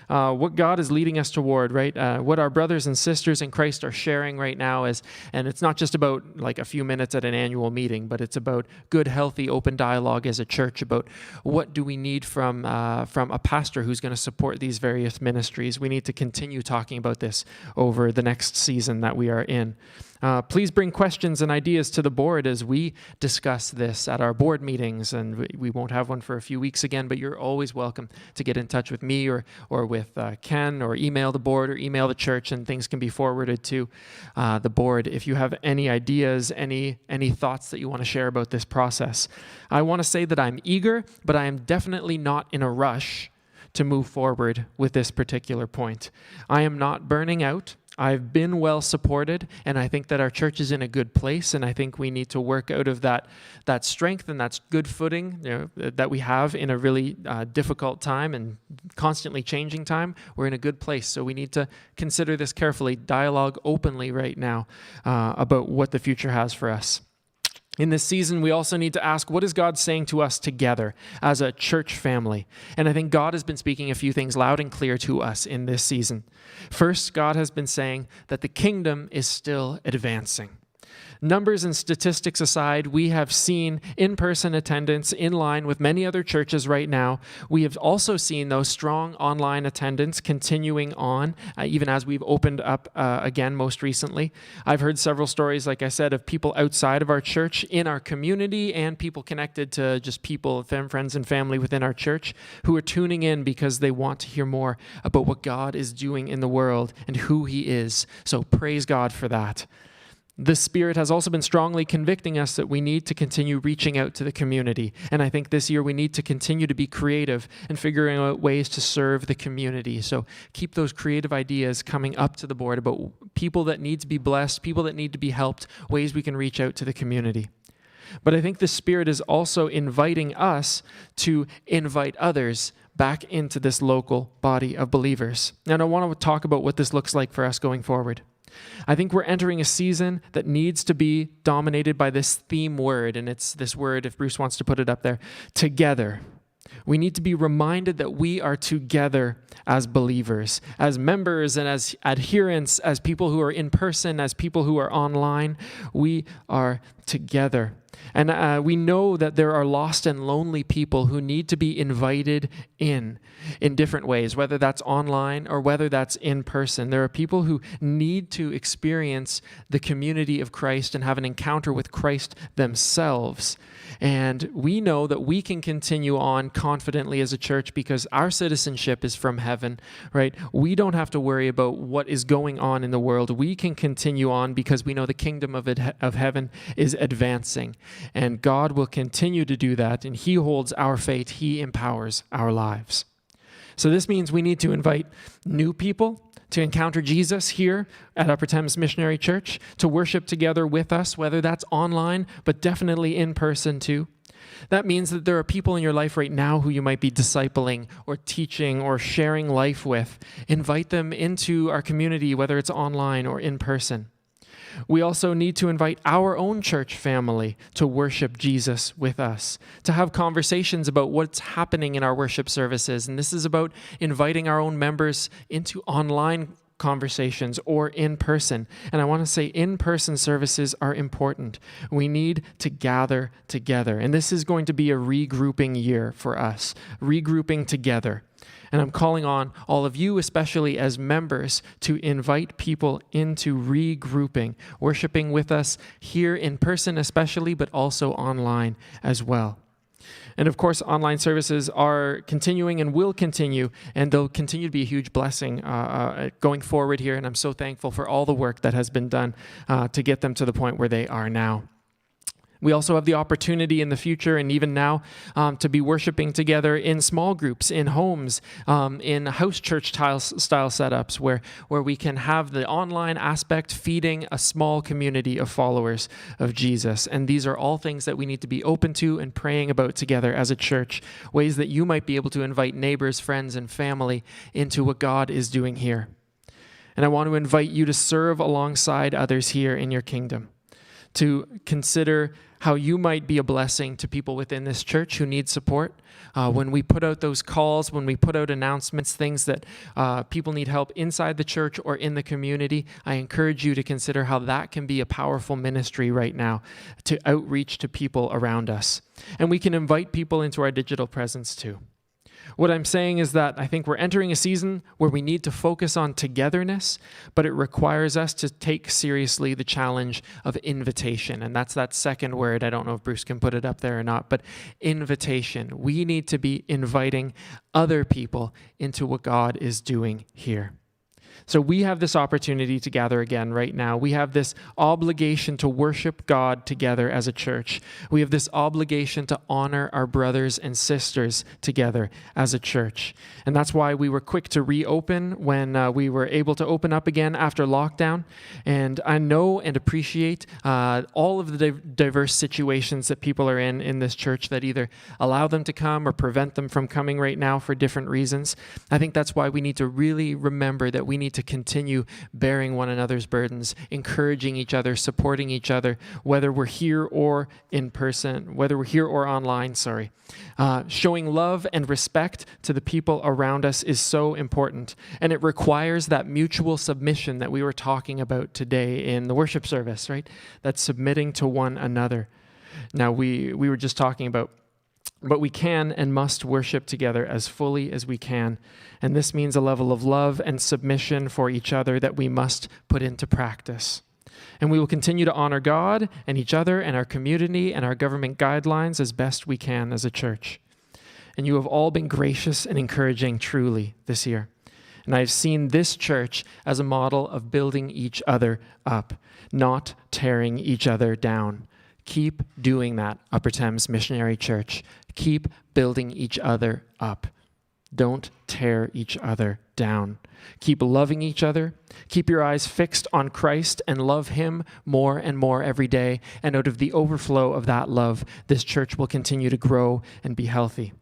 What God is leading us toward, right? What our brothers and sisters in Christ are sharing right now is, and it's not just about like a few minutes at an annual meeting, but it's about good, healthy, open dialogue as a church about what do we need from a pastor who's going to support these various ministries. We need to continue talking about this over the next season that we are in. Please bring questions and ideas to the board as we discuss this at our board meetings, and we won't have one for a few weeks again, but you're always welcome to get in touch with me or with Ken, or email the board or email the church, and things can be forwarded to the board if you have any ideas, any thoughts that you want to share about this process. I want to say that I'm eager, but I am definitely not in a rush to move forward with this particular point. I am not burning out. I've been well supported, and I think that our church is in a good place, and I think we need to work out of that strength and that good footing, that we have in a really difficult time and constantly changing time. We're in a good place, so we need to consider this carefully, dialogue openly right now about what the future has for us. In this season, we also need to ask, what is God saying to us together as a church family? And I think God has been speaking a few things loud and clear to us in this season. First, God has been saying that the kingdom is still advancing. Numbers and statistics aside, we have seen in-person attendance in line with many other churches right now. We have also seen those strong online attendance continuing on, even as we've opened up again most recently. I've heard several stories, like I said, of people outside of our church, in our community, and people connected to just people, friends and family within our church, who are tuning in because they want to hear more about what God is doing in the world and who He is. So praise God for that. The Spirit has also been strongly convicting us that we need to continue reaching out to the community. And I think this year we need to continue to be creative and figuring out ways to serve the community. So keep those creative ideas coming up to the board about people that need to be blessed, people that need to be helped, ways we can reach out to the community. But I think the Spirit is also inviting us to invite others back into this local body of believers. And I want to talk about what this looks like for us going forward. I think we're entering a season that needs to be dominated by this theme word, and it's this word, if Bruce wants to put it up there, together. We need to be reminded that we are together as believers, as members and as adherents, as people who are in person, as people who are online. We are together. And we know that there are lost and lonely people who need to be invited in different ways, whether that's online or whether that's in person. There are people who need to experience the community of Christ and have an encounter with Christ themselves. And we know that we can continue on confidently as a church because our citizenship is from heaven, right? We don't have to worry about what is going on in the world. We can continue on because we know the kingdom of heaven is advancing. And God will continue to do that, and He holds our fate. He empowers our lives. So this means we need to invite new people to encounter Jesus here at Upper Thames Missionary Church, to worship together with us, whether that's online, but definitely in person too. That means that there are people in your life right now who you might be discipling or teaching or sharing life with. Invite them into our community, whether it's online or in person. We also need to invite our own church family to worship Jesus with us, to have conversations about what's happening in our worship services. And this is about inviting our own members into online conversations or in person. And I want to say in-person services are important. We need to gather together. And this is going to be a regrouping year for us, regrouping together. And I'm calling on all of you, especially as members, to invite people into regrouping, worshiping with us here in person especially, but also online as well. And of course, online services are continuing and will continue, and they'll continue to be a huge blessing going forward here. And I'm so thankful for all the work that has been done to get them to the point where they are now. We also have the opportunity in the future and even now to be worshiping together in small groups, in homes, in house church style setups where we can have the online aspect feeding a small community of followers of Jesus. And these are all things that we need to be open to and praying about together as a church, ways that you might be able to invite neighbors, friends, and family into what God is doing here. And I want to invite you to serve alongside others here in your kingdom, to consider how you might be a blessing to people within this church who need support. When we put out those calls, when we put out announcements, things that people need help inside the church or in the community, I encourage you to consider how that can be a powerful ministry right now to outreach to people around us. And we can invite people into our digital presence too. What I'm saying is that I think we're entering a season where we need to focus on togetherness, but it requires us to take seriously the challenge of invitation. And that's that second word. I don't know if Bruce can put it up there or not, but invitation. We need to be inviting other people into what God is doing here. So we have this opportunity to gather again right now. We have this obligation to worship God together as a church. We have this obligation to honor our brothers and sisters together as a church. And that's why we were quick to reopen when we were able to open up again after lockdown. And I know and appreciate all of the diverse situations that people are in this church that either allow them to come or prevent them from coming right now for different reasons. I think that's why we need to really remember that we need to continue bearing one another's burdens, encouraging each other, supporting each other, whether we're here or in person, whether we're here or online, Showing love and respect to the people around us is so important. And it requires that mutual submission that we were talking about today in the worship service, right? That's submitting to one another. Now, we were just talking about, but we can and must worship together as fully as we can. And this means a level of love and submission for each other that we must put into practice. And we will continue to honor God and each other and our community and our government guidelines as best we can as a church. And you have all been gracious and encouraging truly this year. And I've seen this church as a model of building each other up, not tearing each other down. Keep doing that, Upper Thames Missionary Church. Keep building each other up. Don't tear each other down. Keep loving each other. Keep your eyes fixed on Christ and love Him more and more every day. And out of the overflow of that love, this church will continue to grow and be healthy.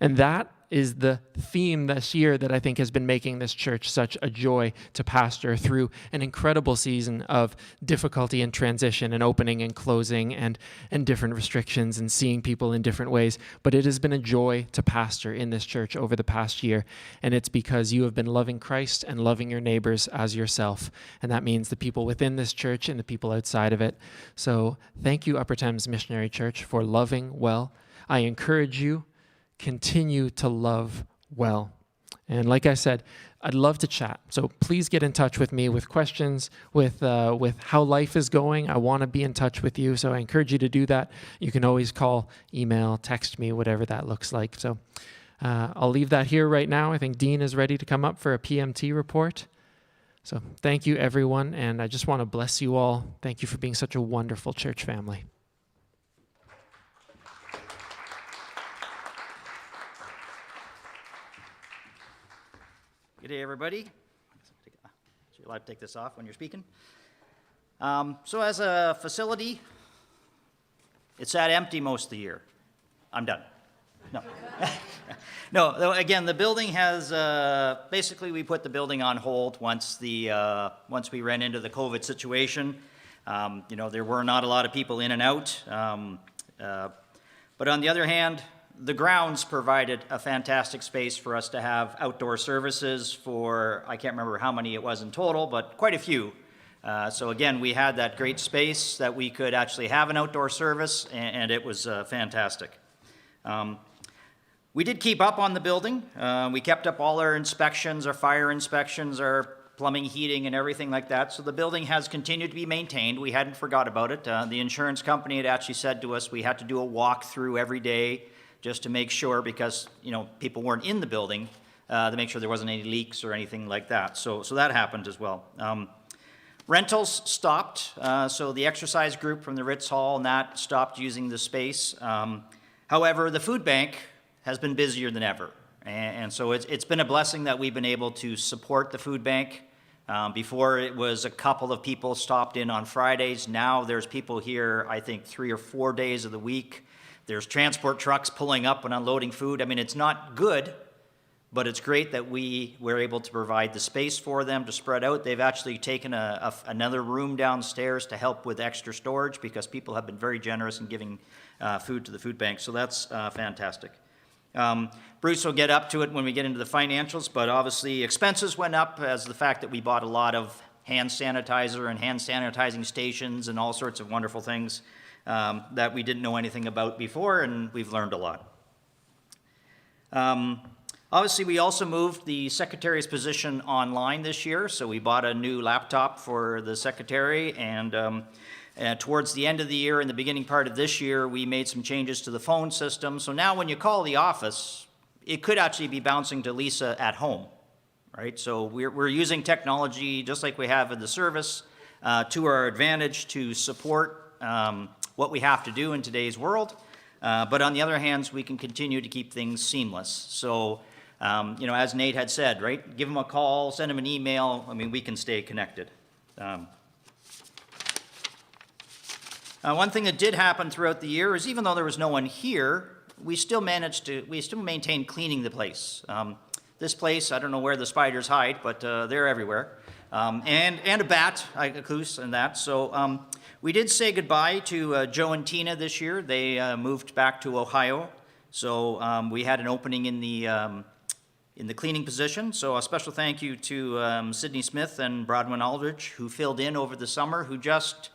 And that is the theme this year that I think has been making this church such a joy to pastor through an incredible season of difficulty and transition and opening and closing and different restrictions and seeing people in different ways. But it has been a joy to pastor in this church over the past year, and it's because you have been loving Christ and loving your neighbors as yourself, and that means the people within this church and the people outside of it. So thank you, Upper Thames Missionary Church, for loving well. I encourage you, continue to love well. And like I said, I'd love to chat. So please get in touch with me with questions, with how life is going. I want to be in touch with you, so I encourage you to do that. You can always call, email, text me, whatever that looks like. So I'll leave that here right now. I think Dean is ready to come up for a PMT report. So thank you, everyone, and I just want to bless you all. Thank you for being such a wonderful church family. Good day, everybody. So you're allowed to take this off when you're speaking. So as a facility, it's sat empty most of the year. I'm done. No. No, again, the building has, basically we put the building on hold once we ran into the COVID situation. There were not a lot of people in and out. But on the other hand, the grounds provided a fantastic space for us to have outdoor services for, I can't remember how many it was in total, but quite a few. So again, we had that great space that we could actually have an outdoor service, and it was fantastic. We did keep up on the building. We kept up all our inspections, our fire inspections, our plumbing, heating, and everything like that. So the building has continued to be maintained. We hadn't forgot about it. The insurance company had actually said to us we had to do a walkthrough every day just to make sure, because people weren't in the building, to make sure there wasn't any leaks or anything like that. So that happened as well. Rentals stopped. So the exercise group from the Ritz Hall and that stopped using the space. However, the food bank has been busier than ever. And so it's been a blessing that we've been able to support the food bank. Before it was a couple of people stopped in on Fridays. Now there's people here, I think, 3 or 4 days of the week. There's transport trucks pulling up and unloading food. I mean, it's not good, but it's great that we were able to provide the space for them to spread out. They've actually taken another room downstairs to help with extra storage because people have been very generous in giving food to the food bank. So that's fantastic. Bruce will get up to it when we get into the financials, but obviously expenses went up as the fact that we bought a lot of hand sanitizer and hand sanitizing stations and all sorts of wonderful things that we didn't know anything about before, and we've learned a lot. Obviously, we also moved the secretary's position online this year, so we bought a new laptop for the secretary, and towards the end of the year and the beginning part of this year, we made some changes to the phone system. So now when you call the office, it could actually be bouncing to Lisa at home, right? So we're using technology just like we have in the service to our advantage to support what we have to do in today's world. But on the other hand, we can continue to keep things seamless. So, as Nate had said, right? Give them a call, send them an email. I mean, we can stay connected. One thing that did happen throughout the year is even though there was no one here, we still maintained cleaning the place. This place, I don't know where the spiders hide, but they're everywhere. And a bat, a goose and that. So we did say goodbye to Joe and Tina this year. They moved back to Ohio. So we had an opening in the cleaning position. So a special thank you to Sydney Smith and Brodwin Aldridge, who filled in over the summer, who just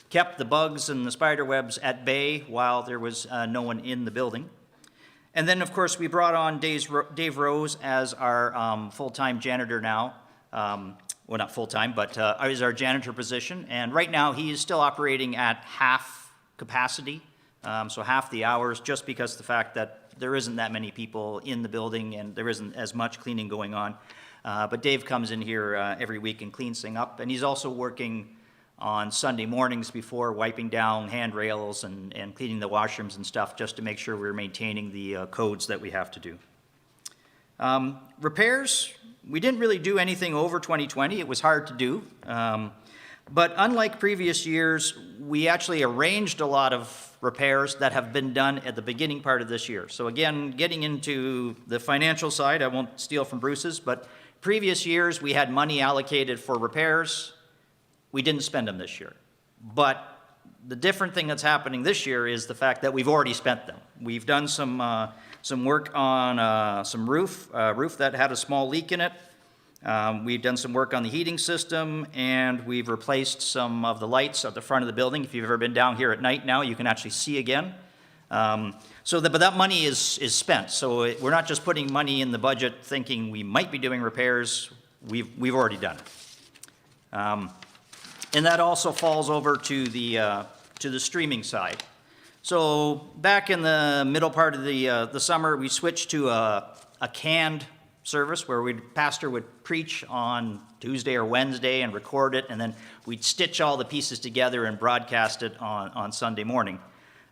kept the bugs and the spider webs at bay while there was no one in the building. And then, of course, we brought on Dave Rose as our full-time janitor now. Well, not full-time, but is our janitor position. And right now, he is still operating at half capacity, so half the hours, just because of the fact that there isn't that many people in the building and there isn't as much cleaning going on. But Dave comes in here every week and cleans things up. And he's also working on Sunday mornings before wiping down handrails and cleaning the washrooms and stuff, just to make sure we're maintaining the codes that we have to do. Repairs, we didn't really do anything over 2020. It was hard to do. But unlike previous years, we actually arranged a lot of repairs that have been done at the beginning part of this year. So again, getting into the financial side, I won't steal from Bruce's, but previous years we had money allocated for repairs. We didn't spend them this year. But the different thing that's happening this year is the fact that we've already spent them. We've done some work on some roof that had a small leak in it. We've done some work on the heating system, and we've replaced some of the lights at the front of the building. If you've ever been down here at night now, you can actually see again. But that money is spent. So we're not just putting money in the budget thinking we might be doing repairs. We've already done it. And that also falls over to the streaming side. So back in the middle part of the summer, we switched to a canned service where pastor would preach on Tuesday or Wednesday and record it, and then we'd stitch all the pieces together and broadcast it on Sunday morning.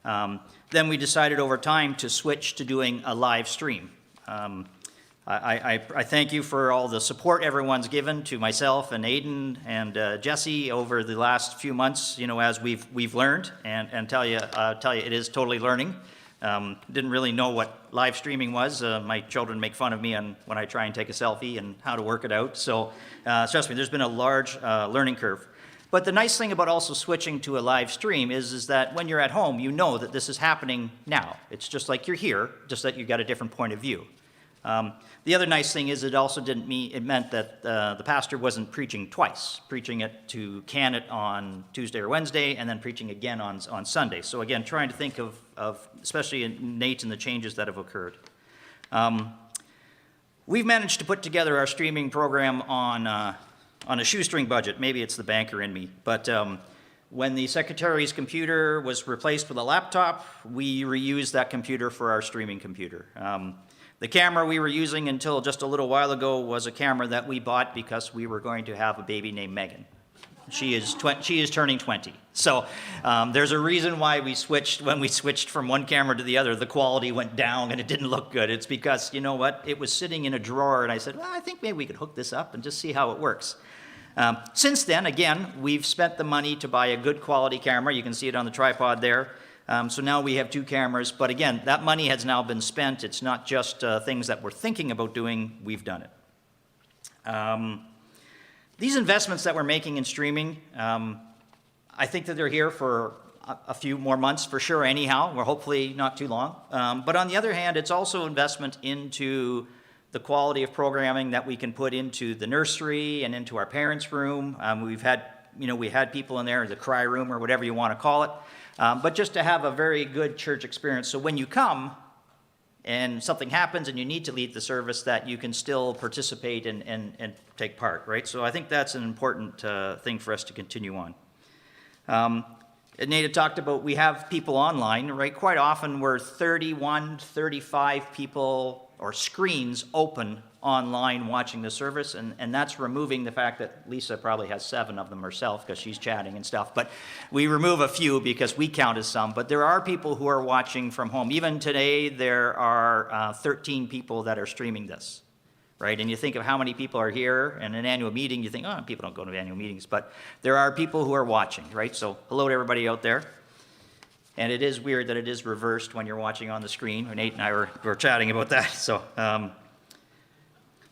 Then we decided over time to switch to doing a live stream. I thank you for all the support everyone's given to myself and Aidan and Jesse over the last few months, as we've learned, and tell you it is totally learning. Didn't really know what live streaming was. My children make fun of me when I try and take a selfie and how to work it out. So trust me, there's been a large learning curve. But the nice thing about also switching to a live stream is that when you're at home, you know that this is happening now. It's just like you're here, just that you've got a different point of view. The other nice thing is it also meant that the pastor wasn't preaching twice, preaching it to can it on Tuesday or Wednesday, and then preaching again on Sunday. So again, trying to think of especially Nate and the changes that have occurred. We've managed to put together our streaming program on a shoestring budget. Maybe it's the banker in me, but when the secretary's computer was replaced with a laptop, we reused that computer for our streaming computer. The camera we were using until just a little while ago was a camera that we bought because we were going to have a baby named Megan. She is turning 20. So there's a reason why when we switched from one camera to the other, the quality went down and it didn't look good. It's because, you know what, it was sitting in a drawer and I said, well, I think maybe we could hook this up and just see how it works. Since then, again, we've spent the money to buy a good quality camera. You can see it on the tripod there. So now we have 2 cameras, but again, that money has now been spent. It's not just things that we're thinking about doing, we've done it. These investments that we're making in streaming, I think that they're here for a few more months for sure anyhow, or hopefully not too long. But on the other hand, it's also investment into the quality of programming that we can put into the nursery and into our parents' room. We had people in there, the cry room or whatever you want to call it. But just to have a very good church experience. So when you come and something happens and you need to leave the service, that you can still participate and take part, right? So I think that's an important thing for us to continue on. Nate had talked about we have people online, right? Quite often we're 31, 35 people or screens open online watching the service, and that's removing the fact that Lisa probably has 7 of them herself because she's chatting and stuff. But we remove a few because we count as some. But there are people who are watching from home. Even today, there are 13 people that are streaming this, right? And you think of how many people are here in an annual meeting, you think, oh, people don't go to annual meetings. But there are people who are watching, right? So hello to everybody out there. And it is weird that it is reversed when you're watching on the screen. Nate and I were chatting about that.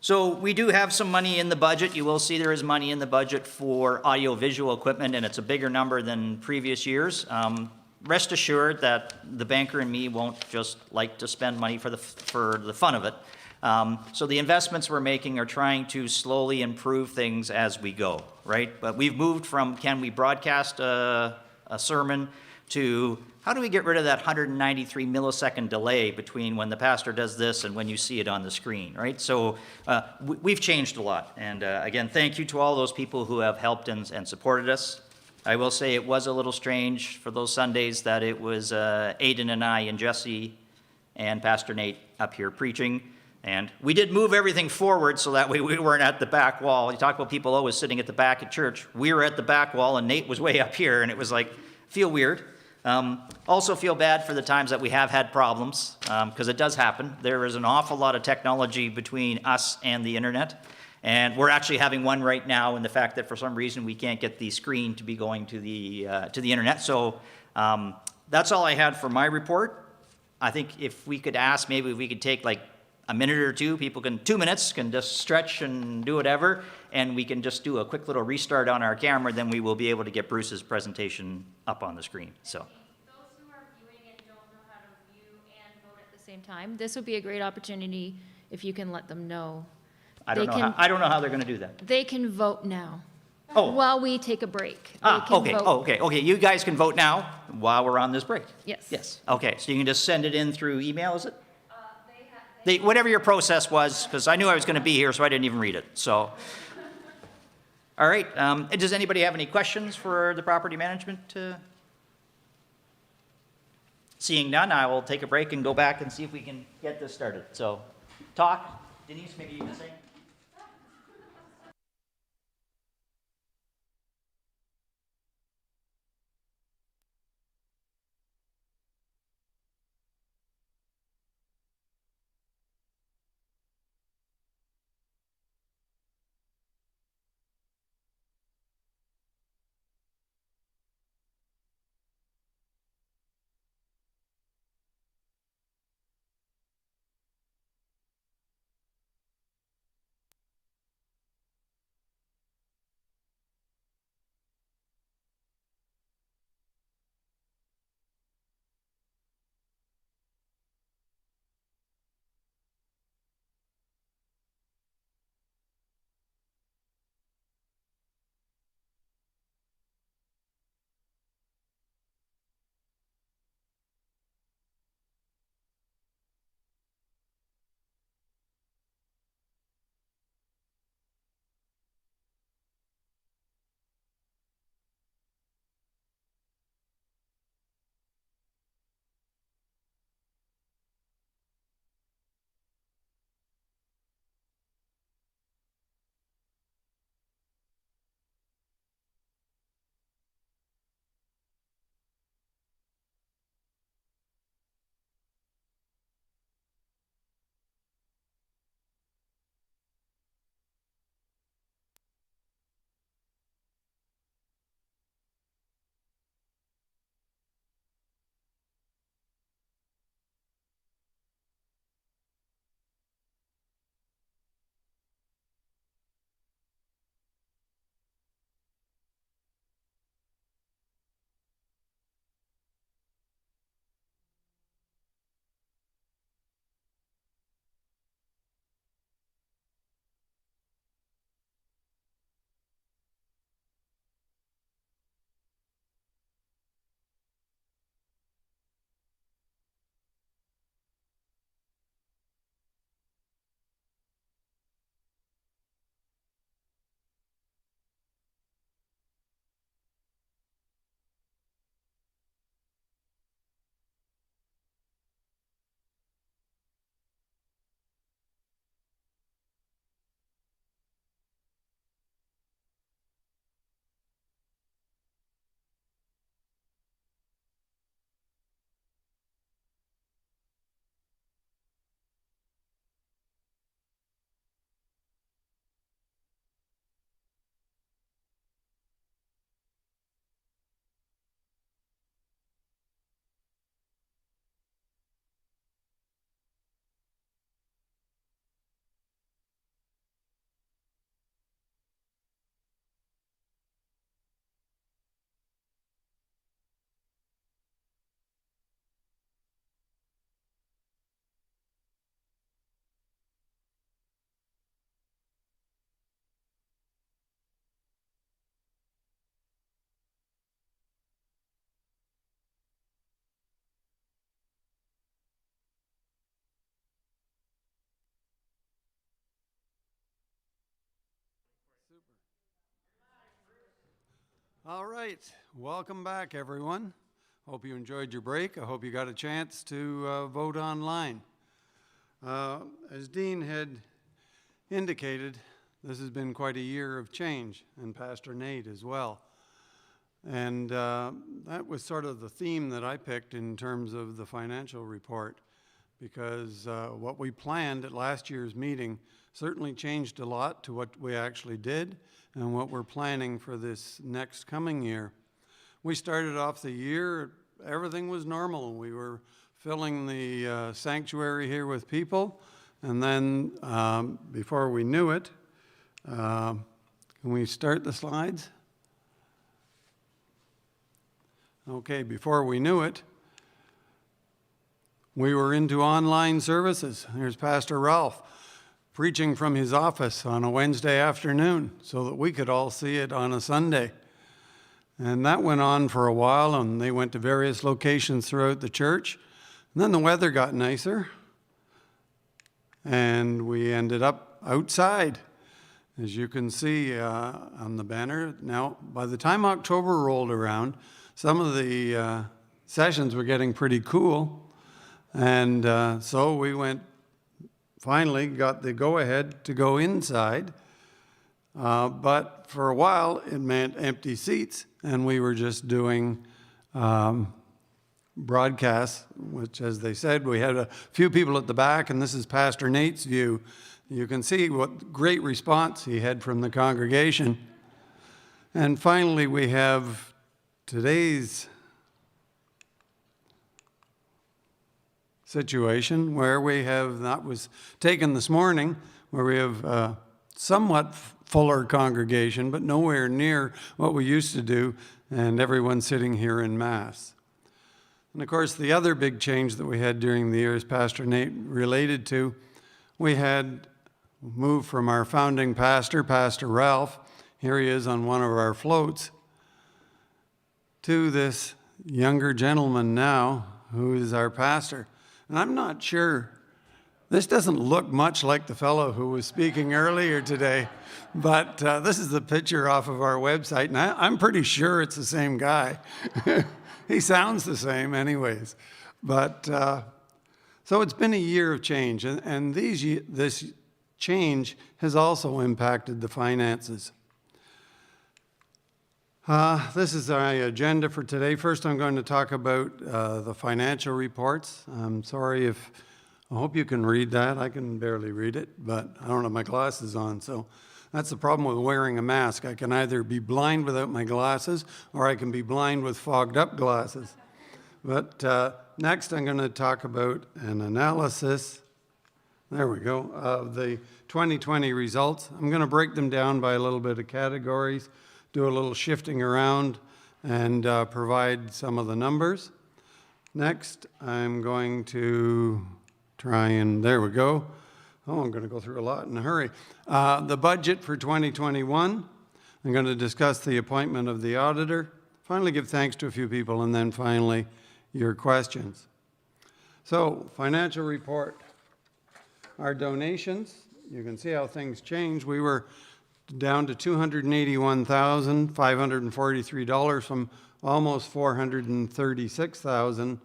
So we do have some money in the budget. You will see there is money in the budget for audiovisual equipment, and it's a bigger number than previous years. Rest assured that the banker and me won't just like to spend money for the fun of it. So the investments we're making are trying to slowly improve things as we go, right? But we've moved from can we broadcast a sermon to how do we get rid of that 193 millisecond delay between when the pastor does this and when you see it on the screen, right? So we've changed a lot. And again, thank you to all those people who have helped and supported us. I will say it was a little strange for those Sundays that it was Aidan and I and Jesse and Pastor Nate up here preaching. And we did move everything forward so that way we weren't at the back wall. You talk about people always sitting at the back at church. We were at the back wall and Nate was way up here, and it was like, feel weird. Also feel bad for the times that we have had problems, because it does happen. There is an awful lot of technology between us and the internet, And we're actually having one right now in the fact that for some reason we can't get the screen to be going to the internet. So that's all I had for my report. I think if we could ask, maybe we could take like a minute or two, 2 minutes, can just stretch and do whatever, and we can just do a quick little restart on our camera, then we will be able to get Bruce's presentation up on the screen, so. Those who are viewing and don't know how to view and vote at the same time, this would be a great opportunity if you can let them know. I don't know how they're gonna do that. They can vote now. Oh. While we take a break. They can Okay, vote. okay, you guys can vote now while we're on this break? Yes. Yes, okay, so you can just send it in through email, is it? Whatever your process was, because I knew I was gonna be here, so I didn't even read it, so. All right, does anybody have any questions for the property management? Seeing none, I will take a break and go back and see if we can get this started. So, talk, Denise, maybe you can say? All right, welcome back, everyone. Hope you enjoyed your break. I hope you got a chance to vote online. As Dean had indicated, this has been quite a year of change, and Pastor Nate as well. And that was sort of the theme that I picked in terms of the financial report, because what we planned at last year's meeting certainly changed a lot to what we actually did and what we're planning for this next coming year. We started off the year, everything was normal. We were filling the sanctuary here with people, and then before we knew it, can we start the slides? Okay, before we knew it, we were into online services. Here's Pastor Ralph preaching from his office on a Wednesday afternoon so that we could all see it on a Sunday. And that went on for a while, and they went to various locations throughout the church. And then the weather got nicer, and we ended up outside, as you can see on the banner. Now, by the time October rolled around, some of the sessions were getting pretty cool. And so we finally got the go-ahead to go inside. But for a while, it meant empty seats, and we were just doing broadcasts, which, as they said, we had a few people at the back, and this is Pastor Nate's view. You can see what great response he had from the congregation. And finally, we have today's situation where we have, that was taken this morning, where we have a somewhat fuller congregation, but nowhere near what we used to do, and everyone sitting here in Mass. And of course, the other big change that we had during the year, as Pastor Nate related to, we had moved from our founding pastor, Pastor Ralph, here he is on one of our floats, to this younger gentleman now who is our pastor. And I'm not sure, this doesn't look much like the fellow who was speaking earlier today, but this is the picture off of our website, and I'm pretty sure it's the same guy. He sounds the same anyways. But so it's been a year of change, and this change has also impacted the finances. This is our agenda for today. First, I'm going to talk about the financial reports. I'm sorry I hope you can read that. I can barely read it, but I don't have my glasses on, so that's the problem with wearing a mask. I can either be blind without my glasses, or I can be blind with fogged up glasses. But next, I'm going to talk about an analysis, there we go, of the 2020 results. I'm going to break them down by a little bit of categories, do a little shifting around, and provide some of the numbers. Next, I'm going to try and, there we go. Oh, I'm going to go through a lot in a hurry. The budget for 2021. I'm going to discuss the appointment of the auditor, finally give thanks to a few people, and then finally your questions. So, financial report. Our donations, you can see how things change. We were down to $281,543 from almost $436,000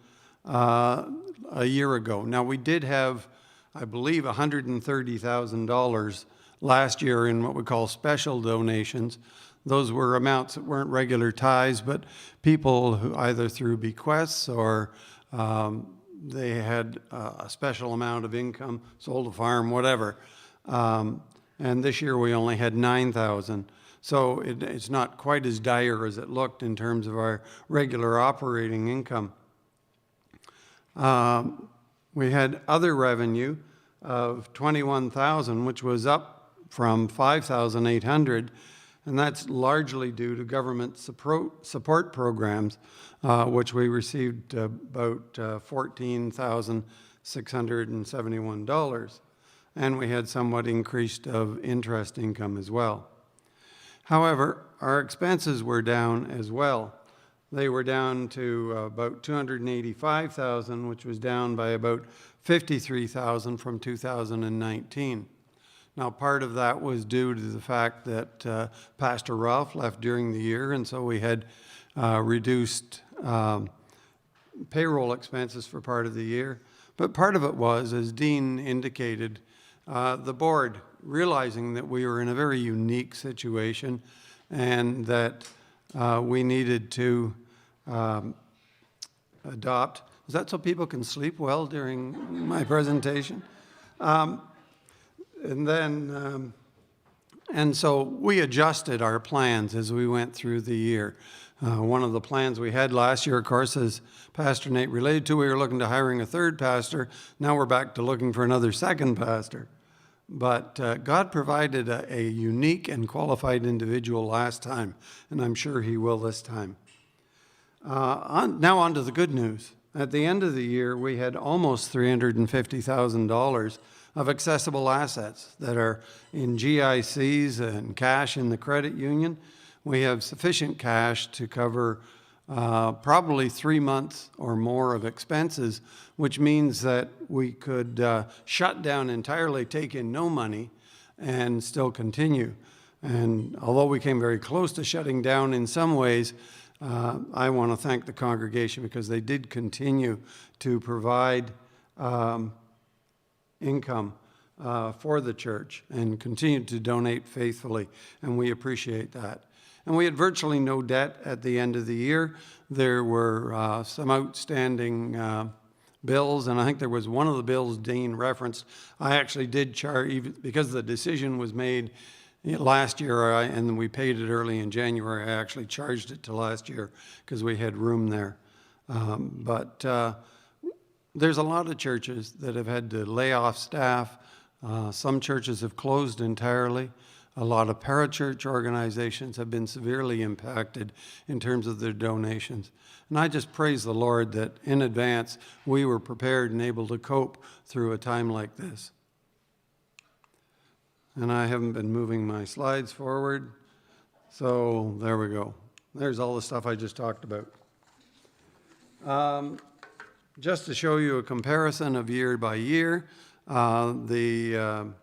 a year ago. Now, we did have, I believe, $130,000 last year in what we call special donations. Those were amounts that weren't regular tithes, but people who either through bequests or they had a special amount of income, sold a farm, whatever. And this year we only had 9,000. So it's not quite as dire as it looked in terms of our regular operating income. We had other revenue of 21,000, which was up from 5,800, and that's largely due to government support programs, which we received about $14,671. And we had somewhat increased of interest income as well. However, our expenses were down as well. They were down to about $285,000, which was down by about $53,000 from 2019. Now, part of that was due to the fact that Pastor Ralph left during the year, and so we had reduced payroll expenses for part of the year. But part of it was, as Dean indicated, the board realizing that we were in a very unique situation and that we needed to adopt Is that so people can sleep well during my presentation? And so we adjusted our plans as we went through the year. One of the plans we had last year, of course, as Pastor Nate related to, we were looking to hiring a third pastor. Now we're back to looking for another second pastor. But God provided a unique and qualified individual last time, and I'm sure he will this time. Now on to the good news. At the end of the year, we had almost $350,000 of accessible assets that are in GICs and cash in the credit union. We have sufficient cash to cover probably 3 months or more of expenses, which means that we could shut down entirely, take in no money, and still continue. And although we came very close to shutting down in some ways, I want to thank the congregation because they did continue to provide income for the church and continued to donate faithfully, and we appreciate that. And we had virtually no debt at the end of the year. There were some outstanding bills, and I think there was one of the bills Dean referenced. I actually did charge, because the decision was made last year, and we paid it early in January. I actually charged it to last year because we had room there. But there's a lot of churches that have had to lay off staff. Some churches have closed entirely. A lot of parachurch organizations have been severely impacted in terms of their donations. And I just praise the Lord that in advance we were prepared and able to cope through a time like this. And I haven't been moving my slides forward. So there we go. There's all the stuff I just talked about. Just to show you a comparison of year by year, the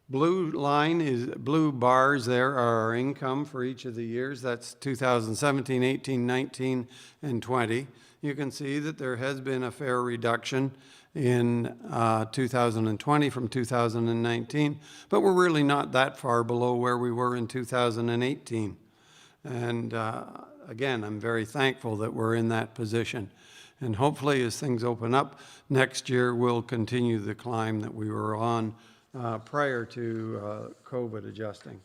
blue line is blue bars there are our income for each of the years. That's 2017, 18, 19, and 20. You can see that there has been a fair reduction in 2020 from 2019, but we're really not that far below where we were in 2018. And again, I'm very thankful that we're in that position. And hopefully as things open up next year, we'll continue the climb that we were on prior to COVID adjusting.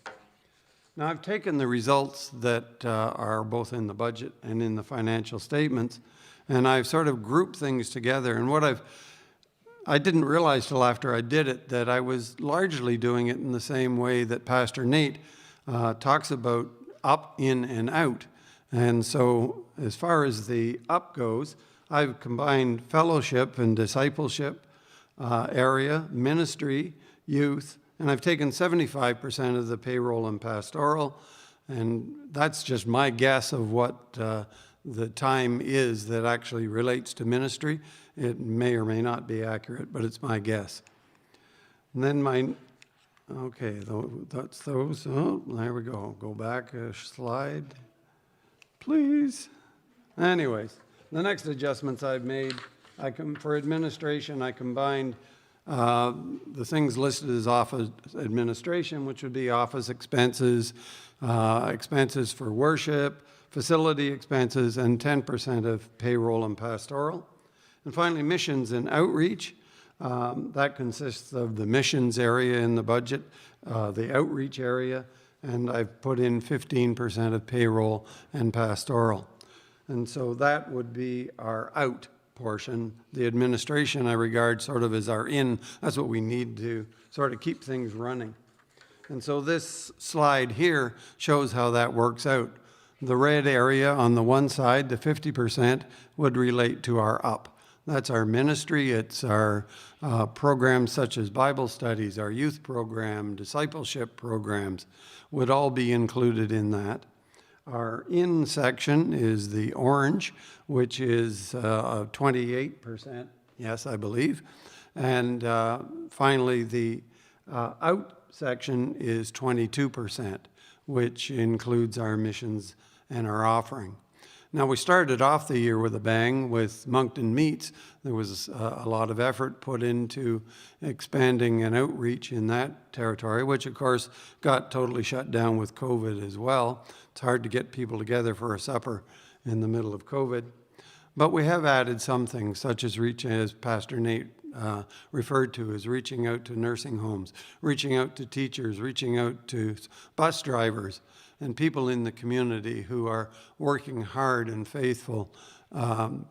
Now I've taken the results that are both in the budget and in the financial statements, and I've sort of grouped things together. And what I didn't realize till after I did it that I was largely doing it in the same way that Pastor Nate talks about up, in, and out. And so as far as the up goes, I've combined fellowship and discipleship area, ministry, youth, and I've taken 75% of the payroll and pastoral, and that's just my guess of what the time is that actually relates to ministry. It may or may not be accurate, but it's my guess. And then okay, that's those. Oh, there we go. Go back a slide, please. Anyways, the next adjustments I've made, for administration, I combined the things listed as office administration, which would be office expenses, expenses for worship, facility expenses, and 10% of payroll and pastoral. And finally, missions and outreach. That consists of the missions area in the budget, the outreach area, and I've put in 15% of payroll and pastoral. And so that would be our out portion. The administration I regard sort of as our in. That's what we need to sort of keep things running. And so this slide here shows how that works out. The red area on the one side, the 50%, would relate to our up. That's our ministry. It's our programs such as Bible studies, our youth program, discipleship programs would all be included in that. Our in section is the orange, which is 28%, yes, I believe. And finally, the out section is 22%, which includes our missions and our offering. Now, we started off the year with a bang with Moncton Meets. There was a lot of effort put into expanding an outreach in that territory, which of course got totally shut down with COVID as well. It's hard to get people together for a supper in the middle of COVID. But we have added some things, such as as Pastor Nate referred to, as reaching out to nursing homes, reaching out to teachers, reaching out to bus drivers, and people in the community who are working hard and faithful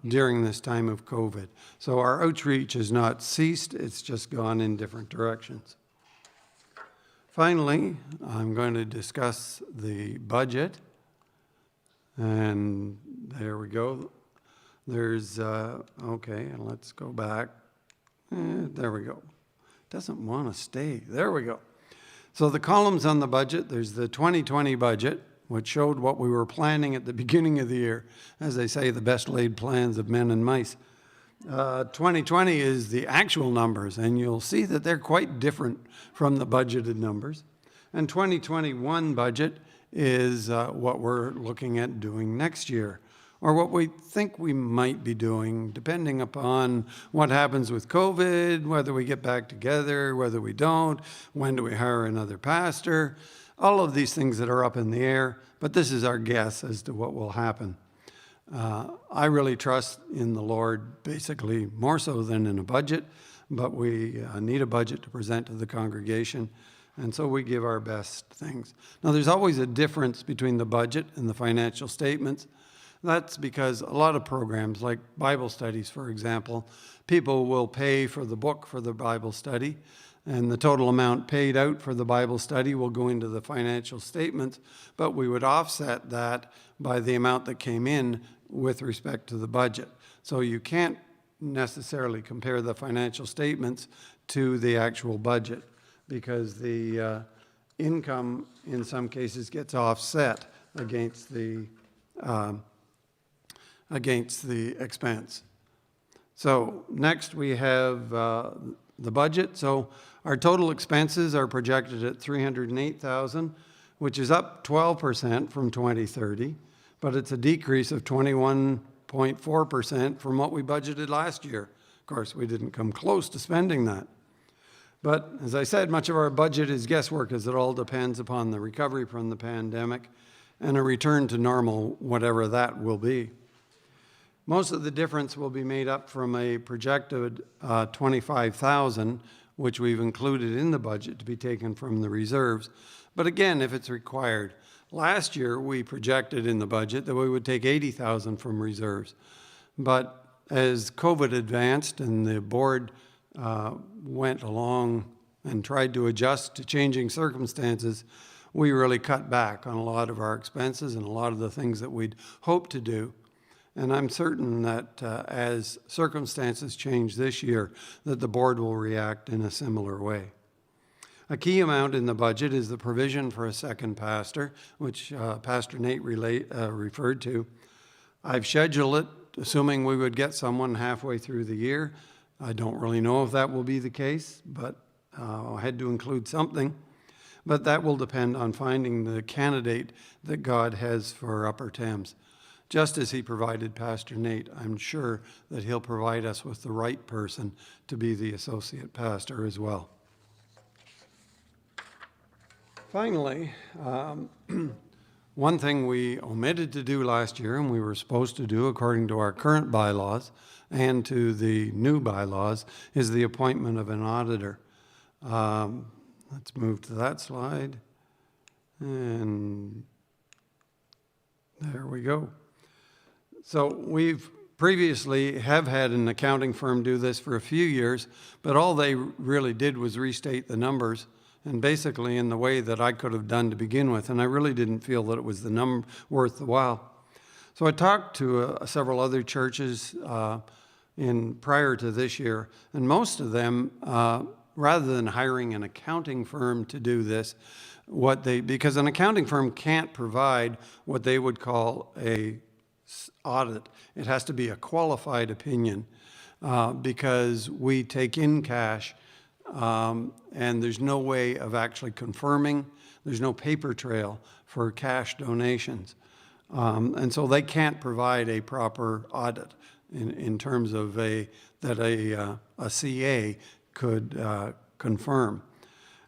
during this time of COVID. So our outreach has not ceased, it's just gone in different directions. Finally, I'm going to discuss the budget. And there we go. There's, okay, and let's go back. There we go. Doesn't want to stay. There we go. So the columns on the budget, there's the 2020 budget, which showed what we were planning at the beginning of the year. As they say, the best laid plans of men and mice. 2020 is the actual numbers, and you'll see that they're quite different from the budgeted numbers. And 2021 budget is what we're looking at doing next year, or what we think we might be doing, depending upon what happens with COVID, whether we get back together, whether we don't, when do we hire another pastor, all of these things that are up in the air, but this is our guess as to what will happen. I really trust in the Lord, basically more so than in a budget, but we need a budget to present to the congregation, and so we give our best things. Now, there's always a difference between the budget and the financial statements. That's because a lot of programs, like Bible studies, for example, people will pay for the book for the Bible study, and the total amount paid out for the Bible study will go into the financial statements, but we would offset that by the amount that came in with respect to the budget. So you can't necessarily compare the financial statements to the actual budget, because the income in some cases gets offset against the expense. So next we have the budget. So our total expenses are projected at $308,000, which is up 12% from 2030, but it's a decrease of 21.4% from what we budgeted last year. Of course, we didn't come close to spending that. But as I said, much of our budget is guesswork, as it all depends upon the recovery from the pandemic and a return to normal, whatever that will be. Most of the difference will be made up from a projected $25,000, which we've included in the budget to be taken from the reserves. But again, if it's required. Last year, we projected in the budget that we would take $80,000 from reserves. But as COVID advanced and the board went along and tried to adjust to changing circumstances, we really cut back on a lot of our expenses and a lot of the things that we'd hoped to do. And I'm certain that as circumstances change this year, that the board will react in a similar way. A key amount in the budget is the provision for a second pastor, which Pastor Nate referred to. I've scheduled it, assuming we would get someone halfway through the year. I don't really know if that will be the case, but I had to include something. But that will depend on finding the candidate that God has for Upper Thames. Just as he provided Pastor Nate, I'm sure that he'll provide us with the right person to be the associate pastor as well. Finally, one thing we omitted to do last year, and we were supposed to do according to our current bylaws and to the new bylaws, is the appointment of an auditor. Let's move to that slide. And there we go. So we've previously have had an accounting firm do this for a few years, but all they really did was restate the numbers, and basically in the way that I could have done to begin with, and I really didn't feel that it was the number worth the while. So I talked to several other churches prior to this year, and most of them, rather than hiring an accounting firm to do this, because an accounting firm can't provide what they would call a audit. It has to be a qualified opinion because we take in cash and there's no way of actually confirming. There's no paper trail for cash donations. And so they can't provide a proper audit in terms of that a CA could confirm.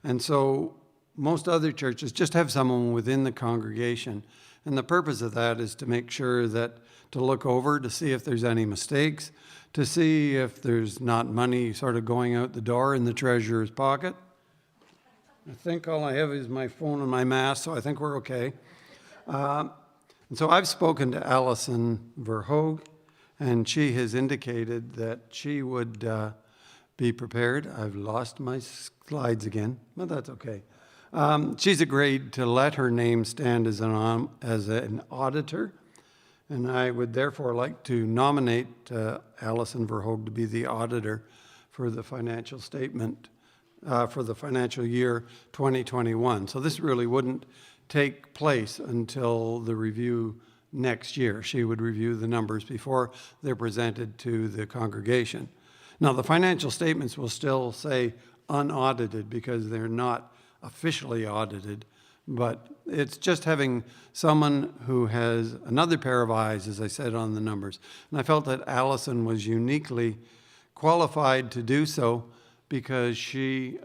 And so most other churches just have someone within the congregation And the purpose of that is to make sure that, to look over, to see if there's any mistakes, to see if there's not money sort of going out the door in the treasurer's pocket. I think all I have is my phone and my mask, so I think we're okay. And so I've spoken to Alison Verhoog, and she has indicated that she would be prepared. I've lost my slides again, but that's okay. She's agreed to let her name stand as an auditor, and I would therefore like to nominate Alison Verhoog to be the auditor for the financial statement for the financial year 2021. So this really wouldn't take place until the review next year. She would review the numbers before they're presented to the congregation. Now, the financial statements will still say unaudited because they're not officially audited, but it's just having someone who has another pair of eyes, as I said, on the numbers. And I felt that Alison was uniquely qualified to do so because she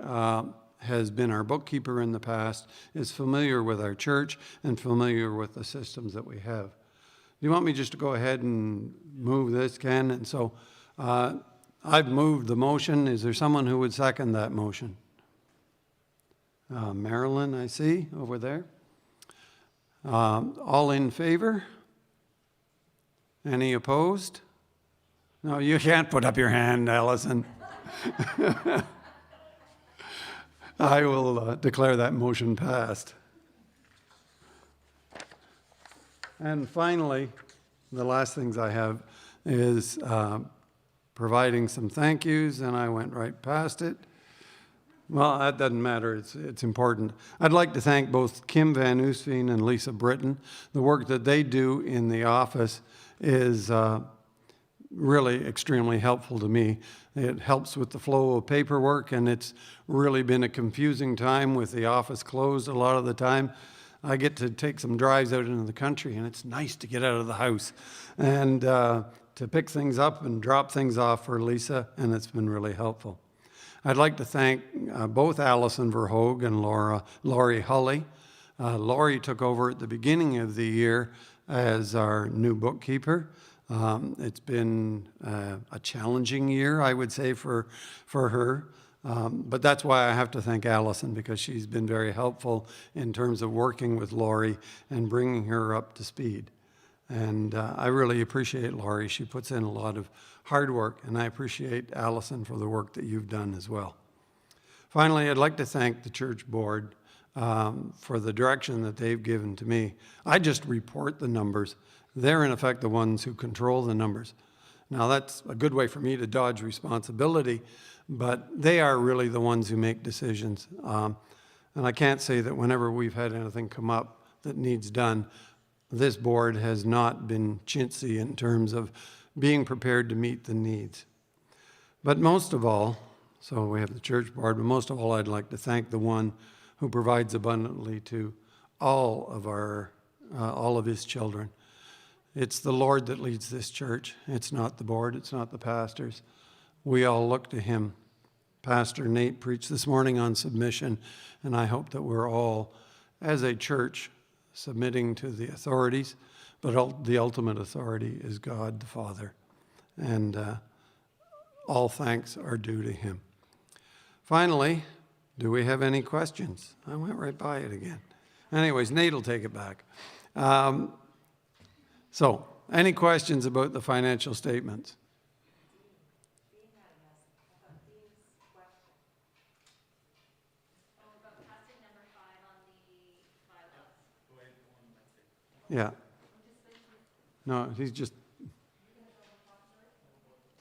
has been our bookkeeper in the past, is familiar with our church, and familiar with the systems that we have. Do you want me just to go ahead and move this, Ken? And so I've moved the motion. Is there someone who would second that motion? Marilyn, I see, over there. All in favor? Any opposed? No, you can't put up your hand, Allison. I will declare that motion passed. And finally, the last things I have is providing some thank yous, and I went right past it. Well, that doesn't matter. It's important. I'd like to thank both Kim Van Oostveen and Lisa Britton. The work that they do in the office is really extremely helpful to me. It helps with the flow of paperwork, and it's really been a confusing time with the office closed a lot of the time. I get to take some drives out into the country, and it's nice to get out of the house and to pick things up and drop things off for Lisa, and it's been really helpful. I'd like to thank both Alison Verhoog and Laurie Hulley. Laurie took over at the beginning of the year as our new bookkeeper. It's been a challenging year, I would say, for her. But that's why I have to thank Alison, because she's been very helpful in terms of working with Laurie and bringing her up to speed. And I really appreciate Laurie. She puts in a lot of hard work, and I appreciate Alison for the work that you've done as well. Finally, I'd like to thank the church board for the direction that they've given to me. I just report the numbers. They're in effect the ones who control the numbers. Now that's a good way for me to dodge responsibility, but they are really the ones who make decisions. And I can't say that whenever we've had anything come up that needs done, this board has not been chintzy in terms of being prepared to meet the needs. But most of all, so we have the church board, but most of all, I'd like to thank the one who provides abundantly to all of his children. It's the Lord that leads this church. It's not the board. It's not the pastors. We all look to him. Pastor Nate preached this morning on submission, and I hope that we're all, as a church, submitting to the authorities, but the ultimate authority is God the Father, and all thanks are due to him. Finally, do we have any questions? I went right by it again. Anyways, Nate will take it back. So, any questions about the financial statements? Yeah. No, he's just...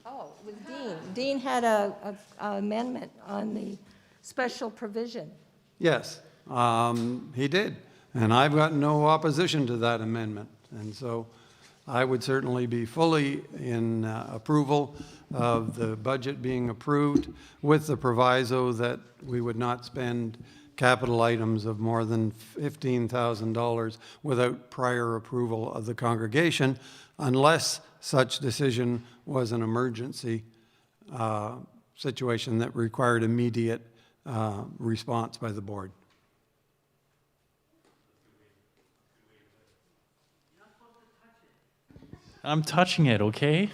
Oh, with Dean. Dean had a amendment on the special provision. Yes, he did. And I've got no opposition to that amendment. And so I would certainly be fully in approval of the budget being approved, with the proviso that we would not spend capital items of more than $15,000 without prior approval of the congregation, unless such decision was an emergency situation that required immediate response by the board. I'm touching it, okay?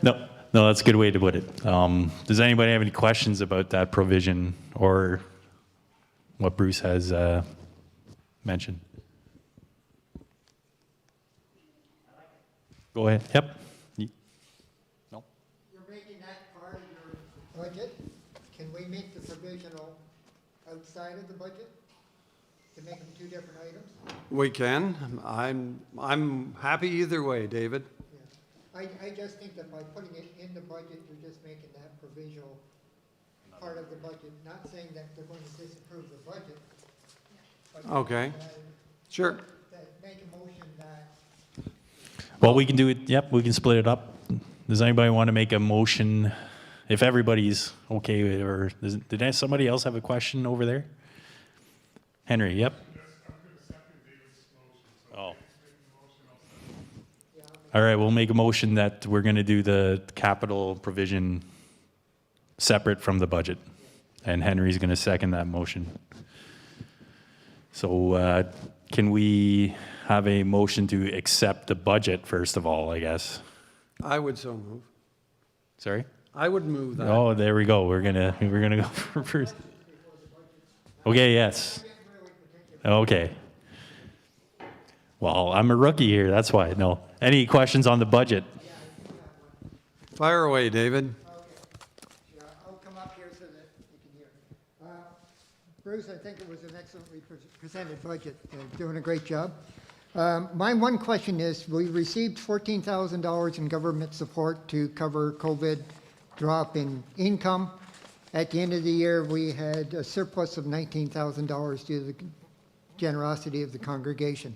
No, that's a good way to put it. Does anybody have any questions about that provision or what Bruce has mentioned? Go ahead. Yep. No. You're making that part of your budget. Can we make the provisional outside of the budget to make them two different items? We can. I'm happy either way, David. Yeah. I just think that by putting it in the budget, you're just making that provisional part of the budget, not saying that they're going to disapprove the budget. but, Okay. Sure. Make a motion that Well, we can do it. Yep, we can split it up. Does anybody want to make a motion? If everybody's okay with it, or did somebody else have a question over there? Henry, yep. Oh. All right, we'll make a motion that we're going to do the capital provision separate from the budget. And Henry's going to second that motion. So can we have a motion to accept the budget, first of all, I guess? I would so move. Sorry? I would move that. Oh, there we go. We're gonna go for first. Okay, yes. Okay. Well, I'm a rookie here, that's why. No. Any questions on the budget? Fire away, David. Sure, I'll come up here so that you can hear. Bruce, I think it was an excellently presented budget. Doing a great job. My one question is, we received $14,000 in government support to cover COVID drop in income. At the end of the year, we had a surplus of $19,000 due to the generosity of the congregation.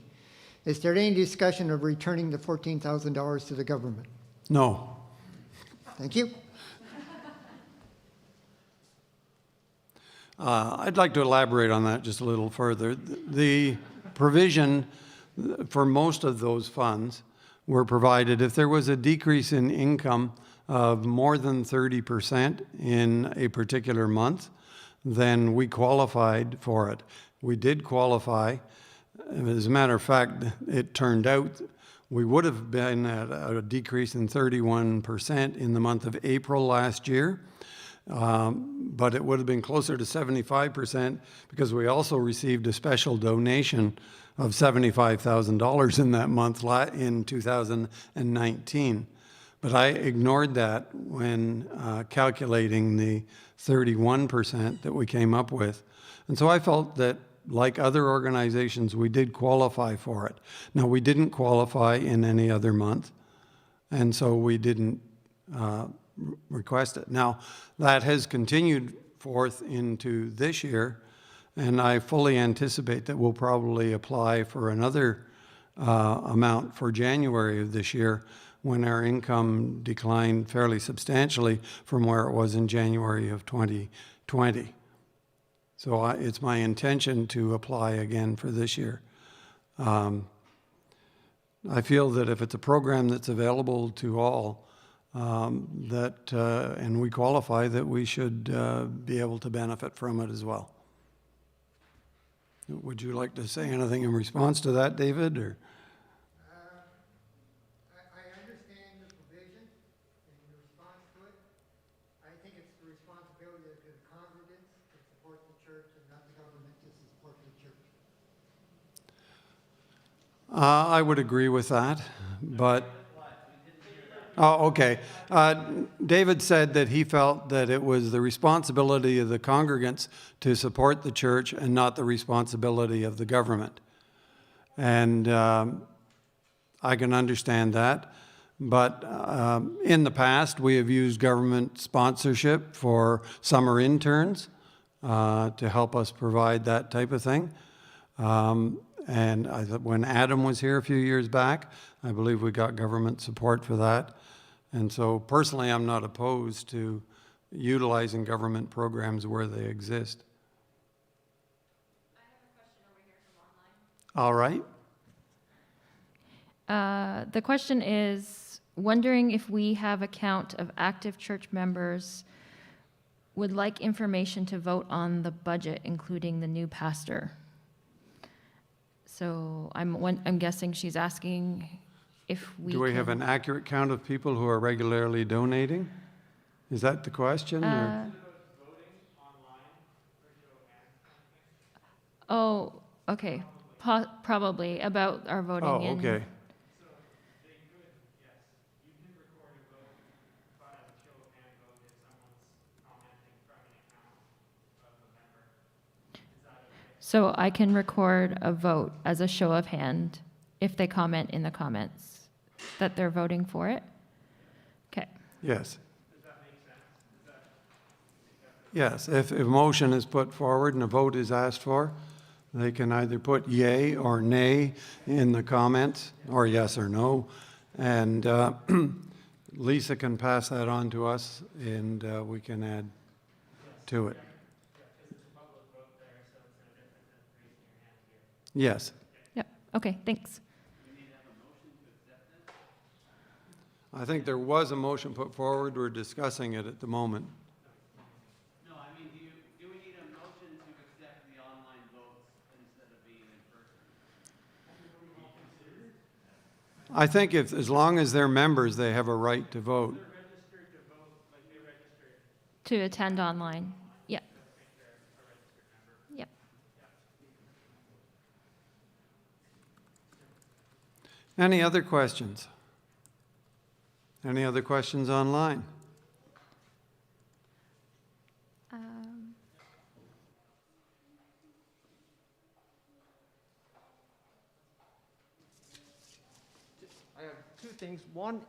Is there any discussion of returning the $14,000 to the government? No. Thank you. I'd like to elaborate on that just a little further. The provision for most of those funds were provided if there was a decrease in income of more than 30% in a particular month, then we qualified for it. We did qualify. As a matter of fact, it turned out we would have been at a decrease in 31% in the month of April last year, but it would have been closer to 75% because we also received a special donation of $75,000 in that month in 2019. But I ignored that when calculating the 31% that we came up with. And so I felt that, like other organizations, we did qualify for it. Now, we didn't qualify in any other month, and so we didn't request it. Now, that has continued forth into this year, and I fully anticipate that we'll probably apply for another amount for January of this year, when our income declined fairly substantially from where it was in January of 2020. So it's my intention to apply again for this year. I feel that if it's a program that's available to all, and we qualify, that we should be able to benefit from it as well. Would you like to say anything in response to that, David? Or? I understand the provision and the response to it. I think it's the responsibility of the congregants to support the church and not the government to support the church. I would agree with that, but... Oh, okay. David said that he felt that it was the responsibility of the congregants to support the church and not the responsibility of the government. And I can understand that. But in the past, we have used government sponsorship for summer interns to help us provide that type of thing. And when Adam was here a few years back, I believe we got government support for that. And so personally, I'm not opposed to utilizing government programs where they exist. I have a question over here from online. All right. The question is, wondering if we have a count of active church members, would like information to vote on the budget, including the new pastor. So I'm guessing she's asking if we Do we have can- an accurate count of people who are regularly donating? Is that the question? Or? Oh, okay. Probably about our voting Oh, in. okay. So I can record a vote as a show of hand if they comment in the comments that they're voting for it. Okay. Yes. Yes, if a motion is put forward and a vote is asked for, they can either put yay or nay in the comments, or yes or no. And Lisa can pass that on to us, and we can add to it. Yes. Yep. Okay, thanks. I think there was a motion put forward. We're discussing it at the moment. No, I mean, do we need a motion to accept the online votes instead of being in person? I think if, as long as they're members, they have a right to vote. To attend online. Yep. Yep. Any other questions? Any other questions online? I have two things. One,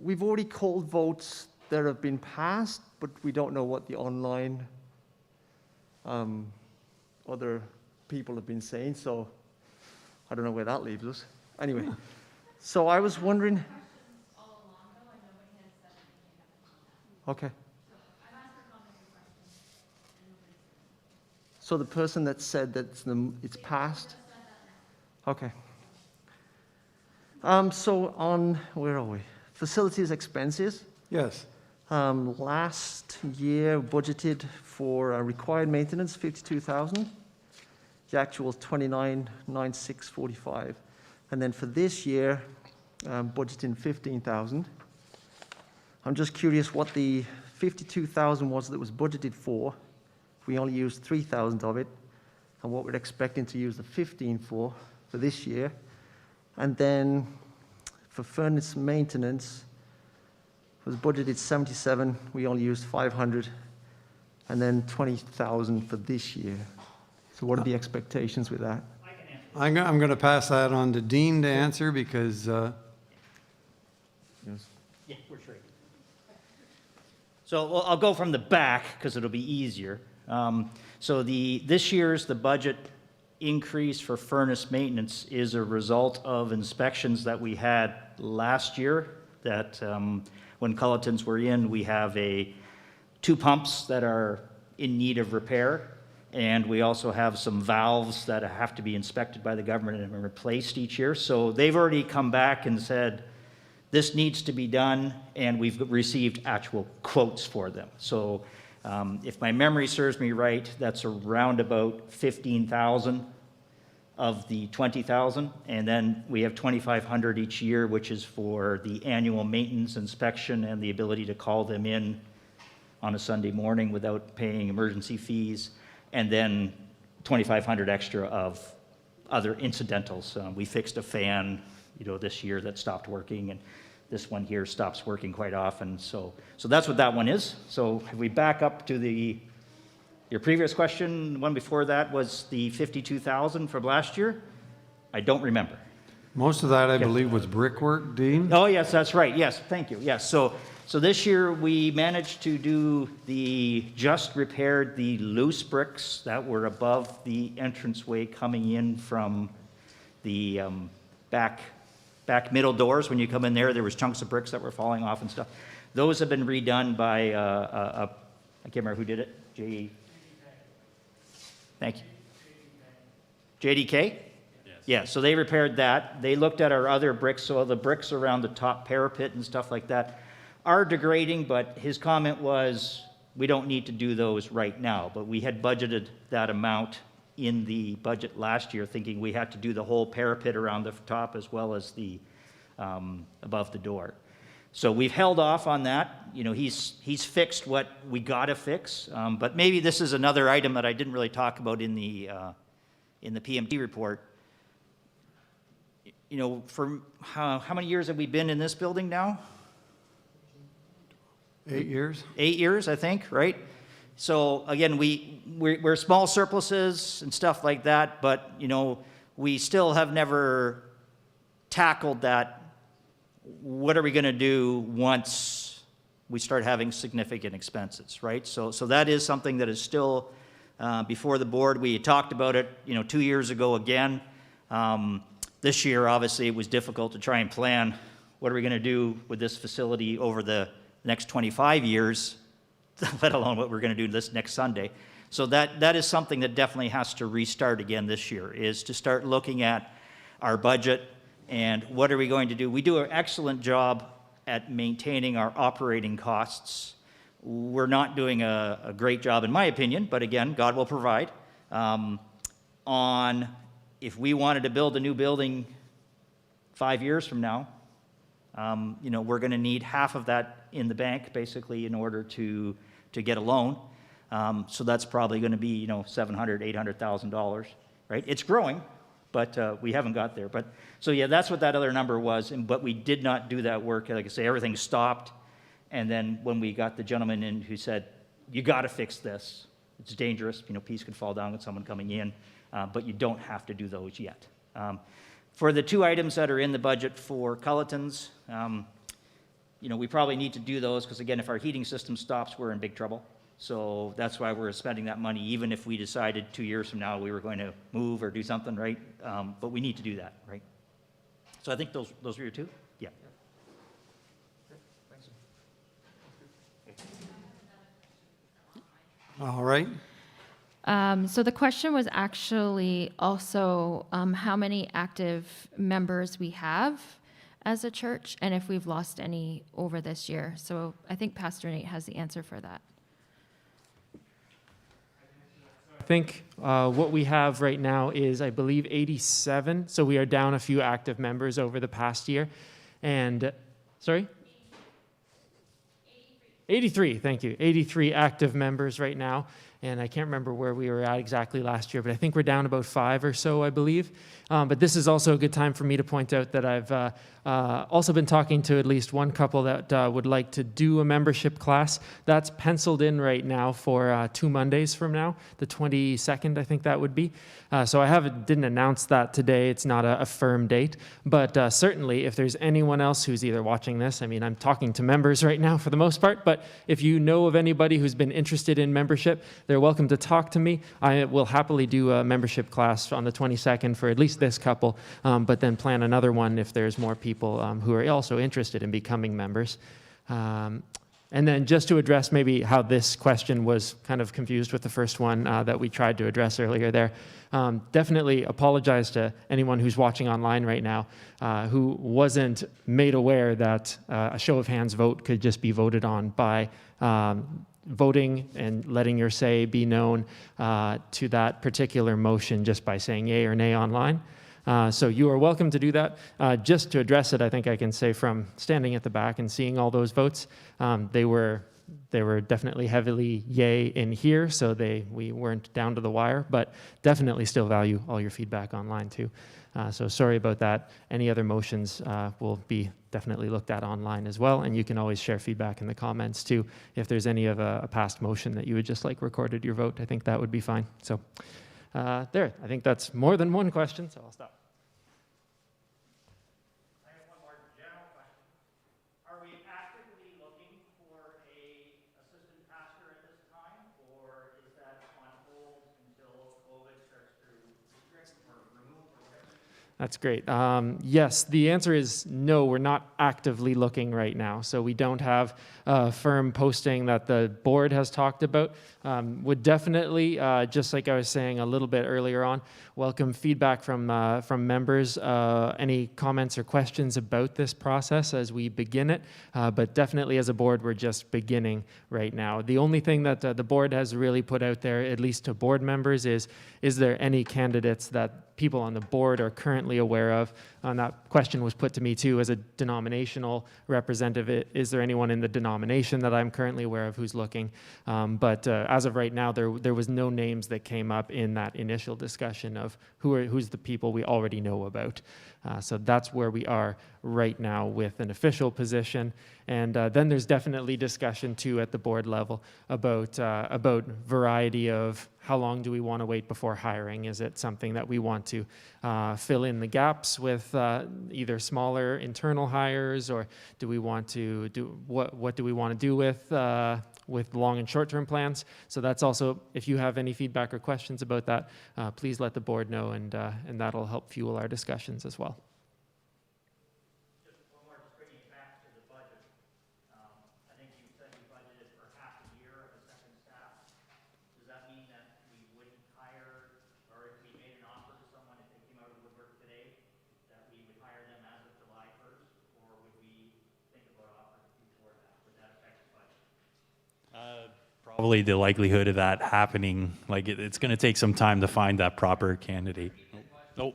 we've already called votes that have been passed, but we don't know what the online other people have been saying, so I don't know where that leaves us. Anyway, so I was wondering. Okay. So the person that said that it's passed? Okay. So on, where are we? Facilities expenses. Yes. Last year budgeted for required maintenance, 52,000. The actual is 29,965. And then for this year, budgeting 15,000. I'm just curious what the 52,000 was that was budgeted for. We only used 3,000 of it, and what we're expecting to use the 15 for this year. And then for furnace maintenance, was budgeted 77. We only used 500, and then 20,000 for this year. So what are the expectations with that? I'm going to pass that on to Dean to answer because. Yes. Yeah, we're sure. So I'll go from the back because it'll be easier. So this year's the budget increase for furnace maintenance is a result of inspections that we had last year. That when Culletons were in, we have two pumps that are in need of repair, and we also have some valves that have to be inspected by the government and replaced each year. So they've already come back and said, this needs to be done, and we've received actual quotes for them. So if my memory serves me right, that's around about 15,000 of the 20,000, and then we have 2,500 each year, which is for the annual maintenance inspection and the ability to call them in on a Sunday morning without paying emergency fees, and then 2,500 extra of other incidentals. We fixed a fan, this year that stopped working, and this one here stops working quite often. So that's what that one is. So if we back up to your previous question, the one before that was the 52,000 from last year. I don't remember. Most of that, I believe, was brickwork, Dean? Oh, yes, that's right. Yes, thank you. Yes, so this year we managed to do just repaired the loose bricks that were above the entranceway coming in from the back middle doors. When you come in there was chunks of bricks that were falling off and stuff. Those have been redone by, I can't remember who did it. Thank you. JDK? Yes. Yeah, so they repaired that. They looked at our other bricks, so the bricks around the top parapet and stuff like that are degrading, but his comment was, we don't need to do those right now, but we had budgeted that amount in the budget last year, thinking we had to do the whole parapet around the top as well as the above the door. So we've held off on that. You know, he's fixed what we got to fix. But maybe this is another item that I didn't really talk about in the PMT report. You know, for how many years have we been in this building now? 8 years? 8 years, I think, right? So again, we're small surpluses and stuff like that, but you know, we still have never tackled that. What are we going to do once we start having significant expenses, right? So that is something that is still before the board. We had talked about it, you know, 2 years ago again. This year, obviously, it was difficult to try and plan what are we going to do with this facility over the next 25 years, let alone what we're going to do this next Sunday. So that is something that definitely has to restart again this year, is to start looking at our budget and what are we going to do. We do an excellent job at maintaining our operating costs. We're not doing a great job, in my opinion, but again, God will provide. On if we wanted to build a new building 5 years from now, you know, we're going to need half of that in the bank, basically, in order to get a loan. So that's probably going to be, you know, $700,000, $800,000, right? It's growing, but we haven't got there. But so yeah, that's what that other number was. But we did not do that work. Like I say, everything stopped. And then when we got the gentleman in who said, "You got to fix this. It's dangerous. You know, peace could fall down with someone coming in, but you don't have to do those yet." For the two items that are in the budget for Culletons, you know, we probably need to do those because, again, if our heating system stops, we're in big trouble. So that's why we're spending that money, even if we decided 2 years from now we were going to move or do something, right? But we need to do that, right? So I think those are your two? Yeah. All right. So the question was actually also how many active members we have as a church and if we've lost any over this year. So I think Pastor Nate has the answer for that. I think what we have right now is, I believe, 87. So we are down a few active members over the past year. And, sorry? 83, thank you. 83 active members right now. And I can't remember where we were at exactly last year, but I think we're down about 5 or so, I believe. But this is also a good time for me to point out that I've also been talking to at least one couple that would like to do a membership class. That's penciled in right now for 2 Mondays from now, the 22nd, I think that would be. So I didn't announce that today. It's not a firm date. But certainly, if there's anyone else who's either watching this, I mean, I'm talking to members right now for the most part, but if you know of anybody who's been interested in membership, they're welcome to talk to me. I will happily do a membership class on the 22nd for at least this couple, but then plan another one if there's more people who are also interested in becoming members. And then just to address maybe how this question was kind of confused with the first one that we tried to address earlier there, definitely apologize to anyone who's watching online right now who wasn't made aware that a show of hands vote could just be voted on by voting and letting your say be known to that particular motion just by saying yay or nay online. So you are welcome to do that. Just to address it, I think I can say from standing at the back and seeing all those votes, they were definitely heavily yay in here, so we weren't down to the wire, but definitely still value all your feedback online too. So sorry about that. Any other motions will be definitely looked at online as well, and you can always share feedback in the comments too. If there's any of a past motion that you would just like recorded your vote, I think that would be fine. So there, I think that's more than one question, so I'll stop. I have one more general question. Are we actively looking for a assistant pastor at this time, or is that on hold until COVID starts to restrict or remove or whatever? That's great. Yes, the answer is no, we're not actively looking right now. So we don't have a firm posting that the board has talked about. Would definitely, just like I was saying a little bit earlier on, welcome feedback from members, any comments or questions about this process as we begin it. But definitely as a board, we're just beginning right now. The only thing that the board has really put out there, at least to board members, is there any candidates that people on the board are currently aware of? And that question was put to me too as a denominational representative. Is there anyone in the denomination that I'm currently aware of who's looking? But as of right now, there was no names that came up in that initial discussion of who's the people we already know about. So that's where we are right now with an official position. And then there's definitely discussion too at the board level about variety of how long do we want to wait before hiring? Is it something that we want to fill in the gaps with either smaller internal hires, or do we want to do what do we want to do with long and short-term plans? So that's also, if you have any feedback or questions about that, please let the board know, and that'll help fuel our discussions as well. Just one more, just bringing it back to the budget. I think you said you budgeted for half a year of a second staff. Does that mean that we wouldn't hire, or if we made an offer to someone, if they came out of the woodwork today, that we would hire them as of July 1st, or would we think about offering before that? Would that affect the budget? Probably the likelihood of that happening, like it's going to take some time to find that proper candidate. Oh,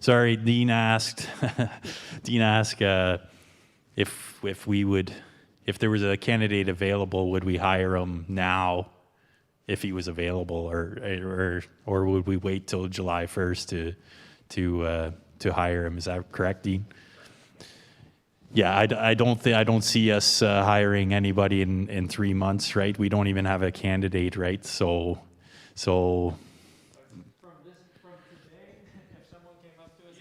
sorry, Dean asked. If there was a candidate available, would we hire him now if he was available, or would we wait till July 1st to hire him? Is that correct, Dean? Yeah, I don't see us hiring anybody in 3 months, right? We don't even have a candidate, right? So. From today, if someone came up to us,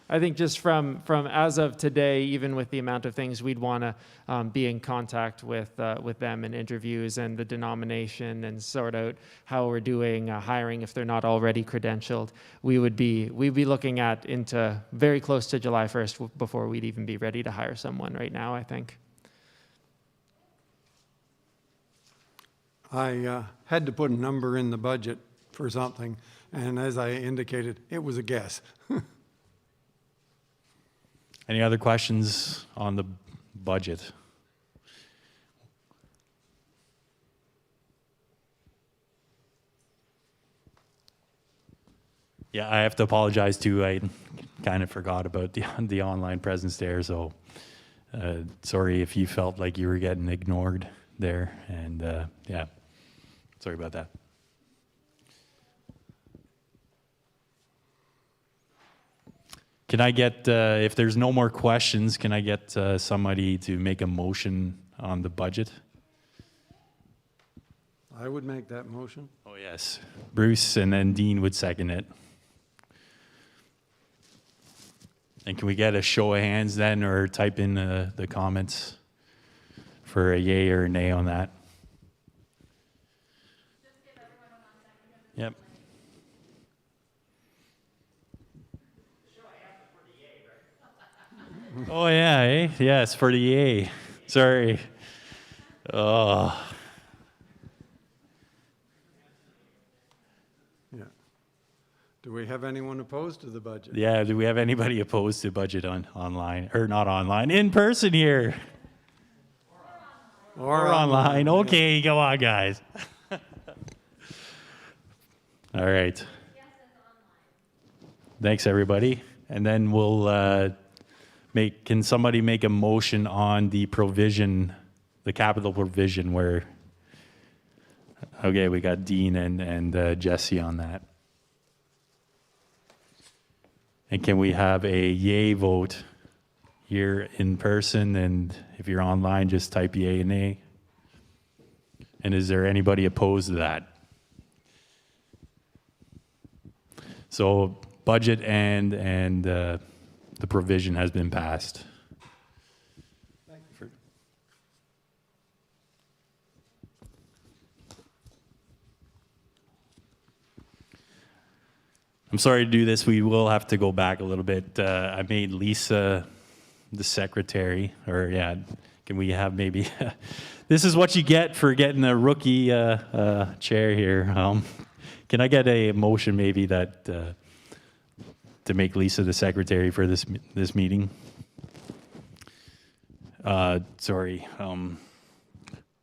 I think just from as of today, even with the amount of things we'd want to be in contact with them and interviews and the denomination and sort out how we're doing hiring if they're not already credentialed, we'd be looking at into very close to July 1st before we'd even be ready to hire someone right now, I think. I had to put a number in the budget for something, and as I indicated, it was a guess. Any other questions on the budget? Yeah, I have to apologize too. I kind of forgot about the online presence there, so sorry if you felt like you were getting ignored there, and yeah, sorry about that. Can I get, if there's no more questions, can I get somebody to make a motion on the budget? I would make that motion. Oh, yes. Bruce, and then Dean would second it. And can we get a show of hands then, or type in the comments for a yay or a nay on that? Just give everyone 1 second. Yep. Oh, yeah, eh? Yes, for the yay. Sorry. Oh. Yeah. Do we have anyone opposed to the budget? Yeah, do we have anybody opposed to budget online? Or not online, in person here? Or online. Okay, go on, guys. All right. Thanks, everybody. And then we'll can somebody make a motion on the provision, the capital provision where, okay, we got Dean and Jesse on that. And can we have a yay vote here in person? And if you're online, just type yay and nay. And is there anybody opposed to that? So budget and the provision has been passed. I'm sorry to do this. We will have to go back a little bit. I made Lisa the secretary, or yeah, can we have maybe, this is what you get for getting a rookie chair here. Can I get a motion maybe that, to make Lisa the secretary for this meeting? Sorry,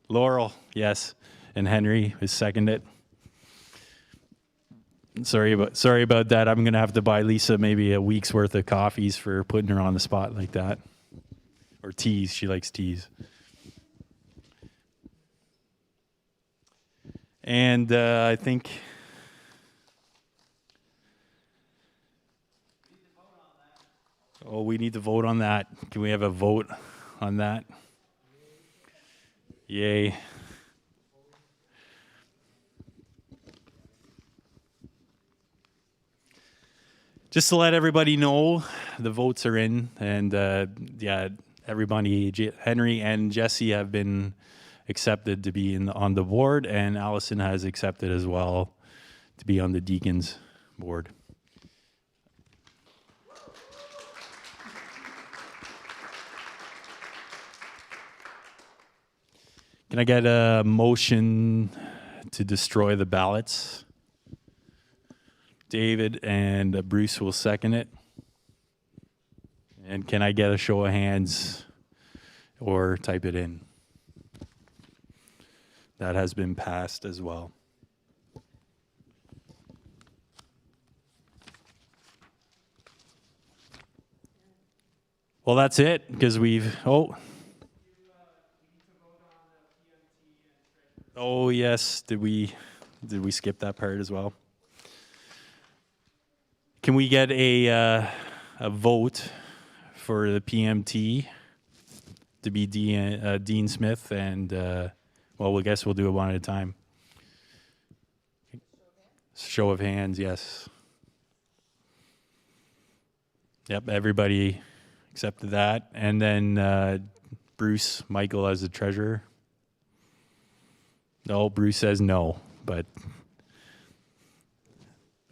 Laurel, yes, and Henry is seconded. Sorry about that. I'm gonna have to buy Lisa maybe a week's worth of coffees for putting her on the spot like that, or teas. She likes teas. And I think. Oh, we need to vote on that. Can we have a vote on that? Yay. Just to let everybody know, the votes are in, and yeah, everybody, Henry and Jesse have been accepted to be on the board, and Allison has accepted as well to be on the deacons board. Can I get a motion to destroy the ballots? David and Bruce will second it. And can I get a show of hands or type it in? That has been passed as well. Well, that's it, because we've, oh yes, did we skip that part as well? Can we get a vote for the PMT to be Dean Smith, and well, I guess we'll do it one at a time. Show of hands, yes. Yep, everybody accepted that. And then Bruce Michael as the treasurer. No, Bruce says no, but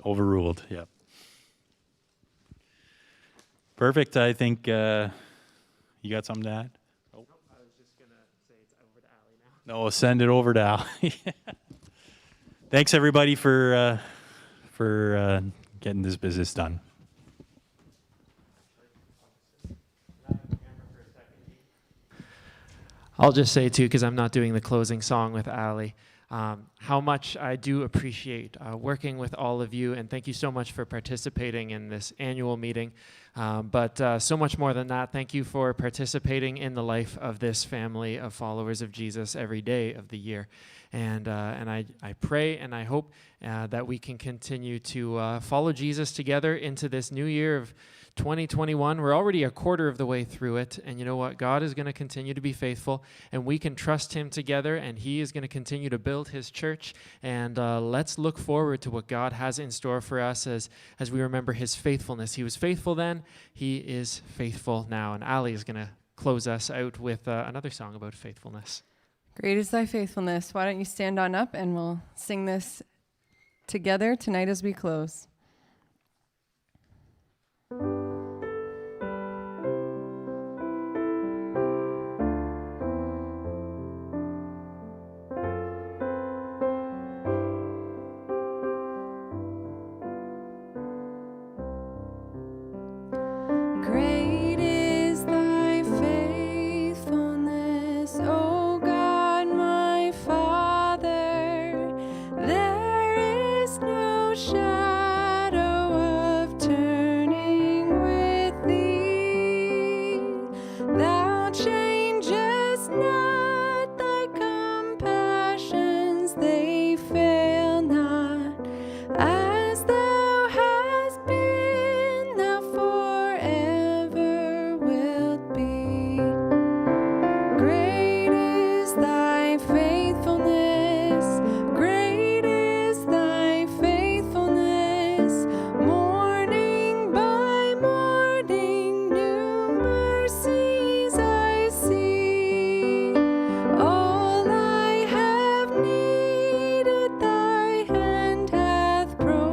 overruled, yep. Perfect. I think you got something to add? Oh. Nope, I was just going to say it's over to Allie now. No, send it over to Allie. Thanks, everybody, for getting this business done. I'll just say, too, because I'm not doing the closing song with Allie, how much I do appreciate working with all of you, and thank you so much for participating in this annual meeting. But so much more than that, thank you for participating in the life of this family of followers of Jesus every day of the year. And I pray and I hope that we can continue to follow Jesus together into this new year of 2021. We're already a quarter of the way through it, and you know what? God is going to continue to be faithful, and we can trust him together, and he is going to continue to build his church, and let's look forward to what God has in store for us as we remember his faithfulness. He was faithful then, he is faithful now, and Ali is going to close us out with another song about faithfulness. Great is thy faithfulness. Why don't you stand on up and we'll sing this together tonight as we close. Great is thy faithfulness, O God, my Father. There is no shadow of turning with thee. Thou changest not, thy compassions, they fail not. As thou hast been, thou forever wilt be. Great is thy faithfulness, great is thy faithfulness. Morning by morning, new mercies I see. All I have needed, thy hand hath provided.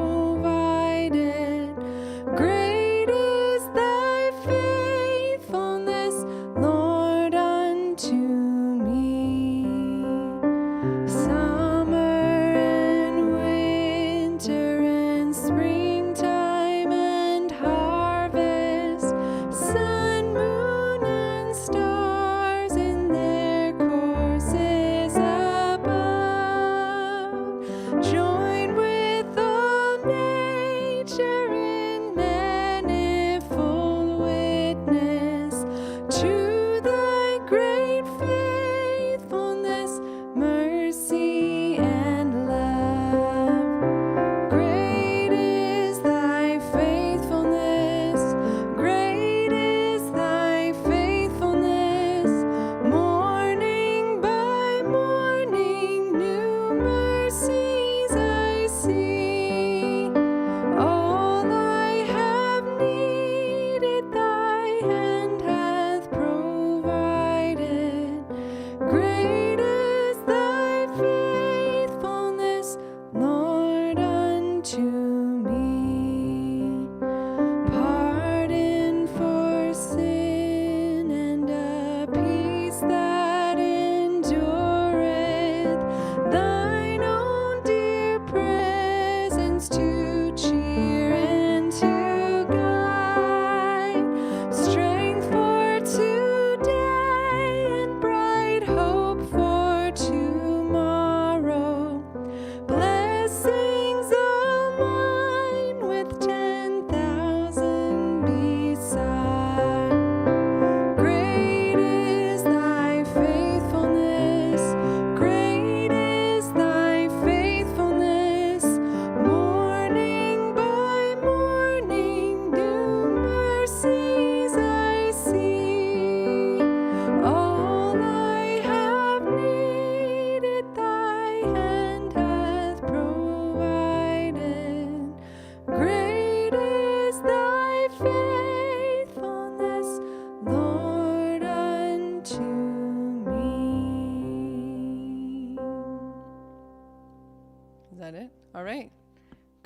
that it? All right.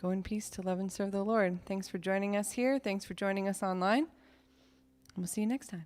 Go in peace to love and serve the Lord. Thanks for joining us here. Thanks for joining us online. And we'll see you next time.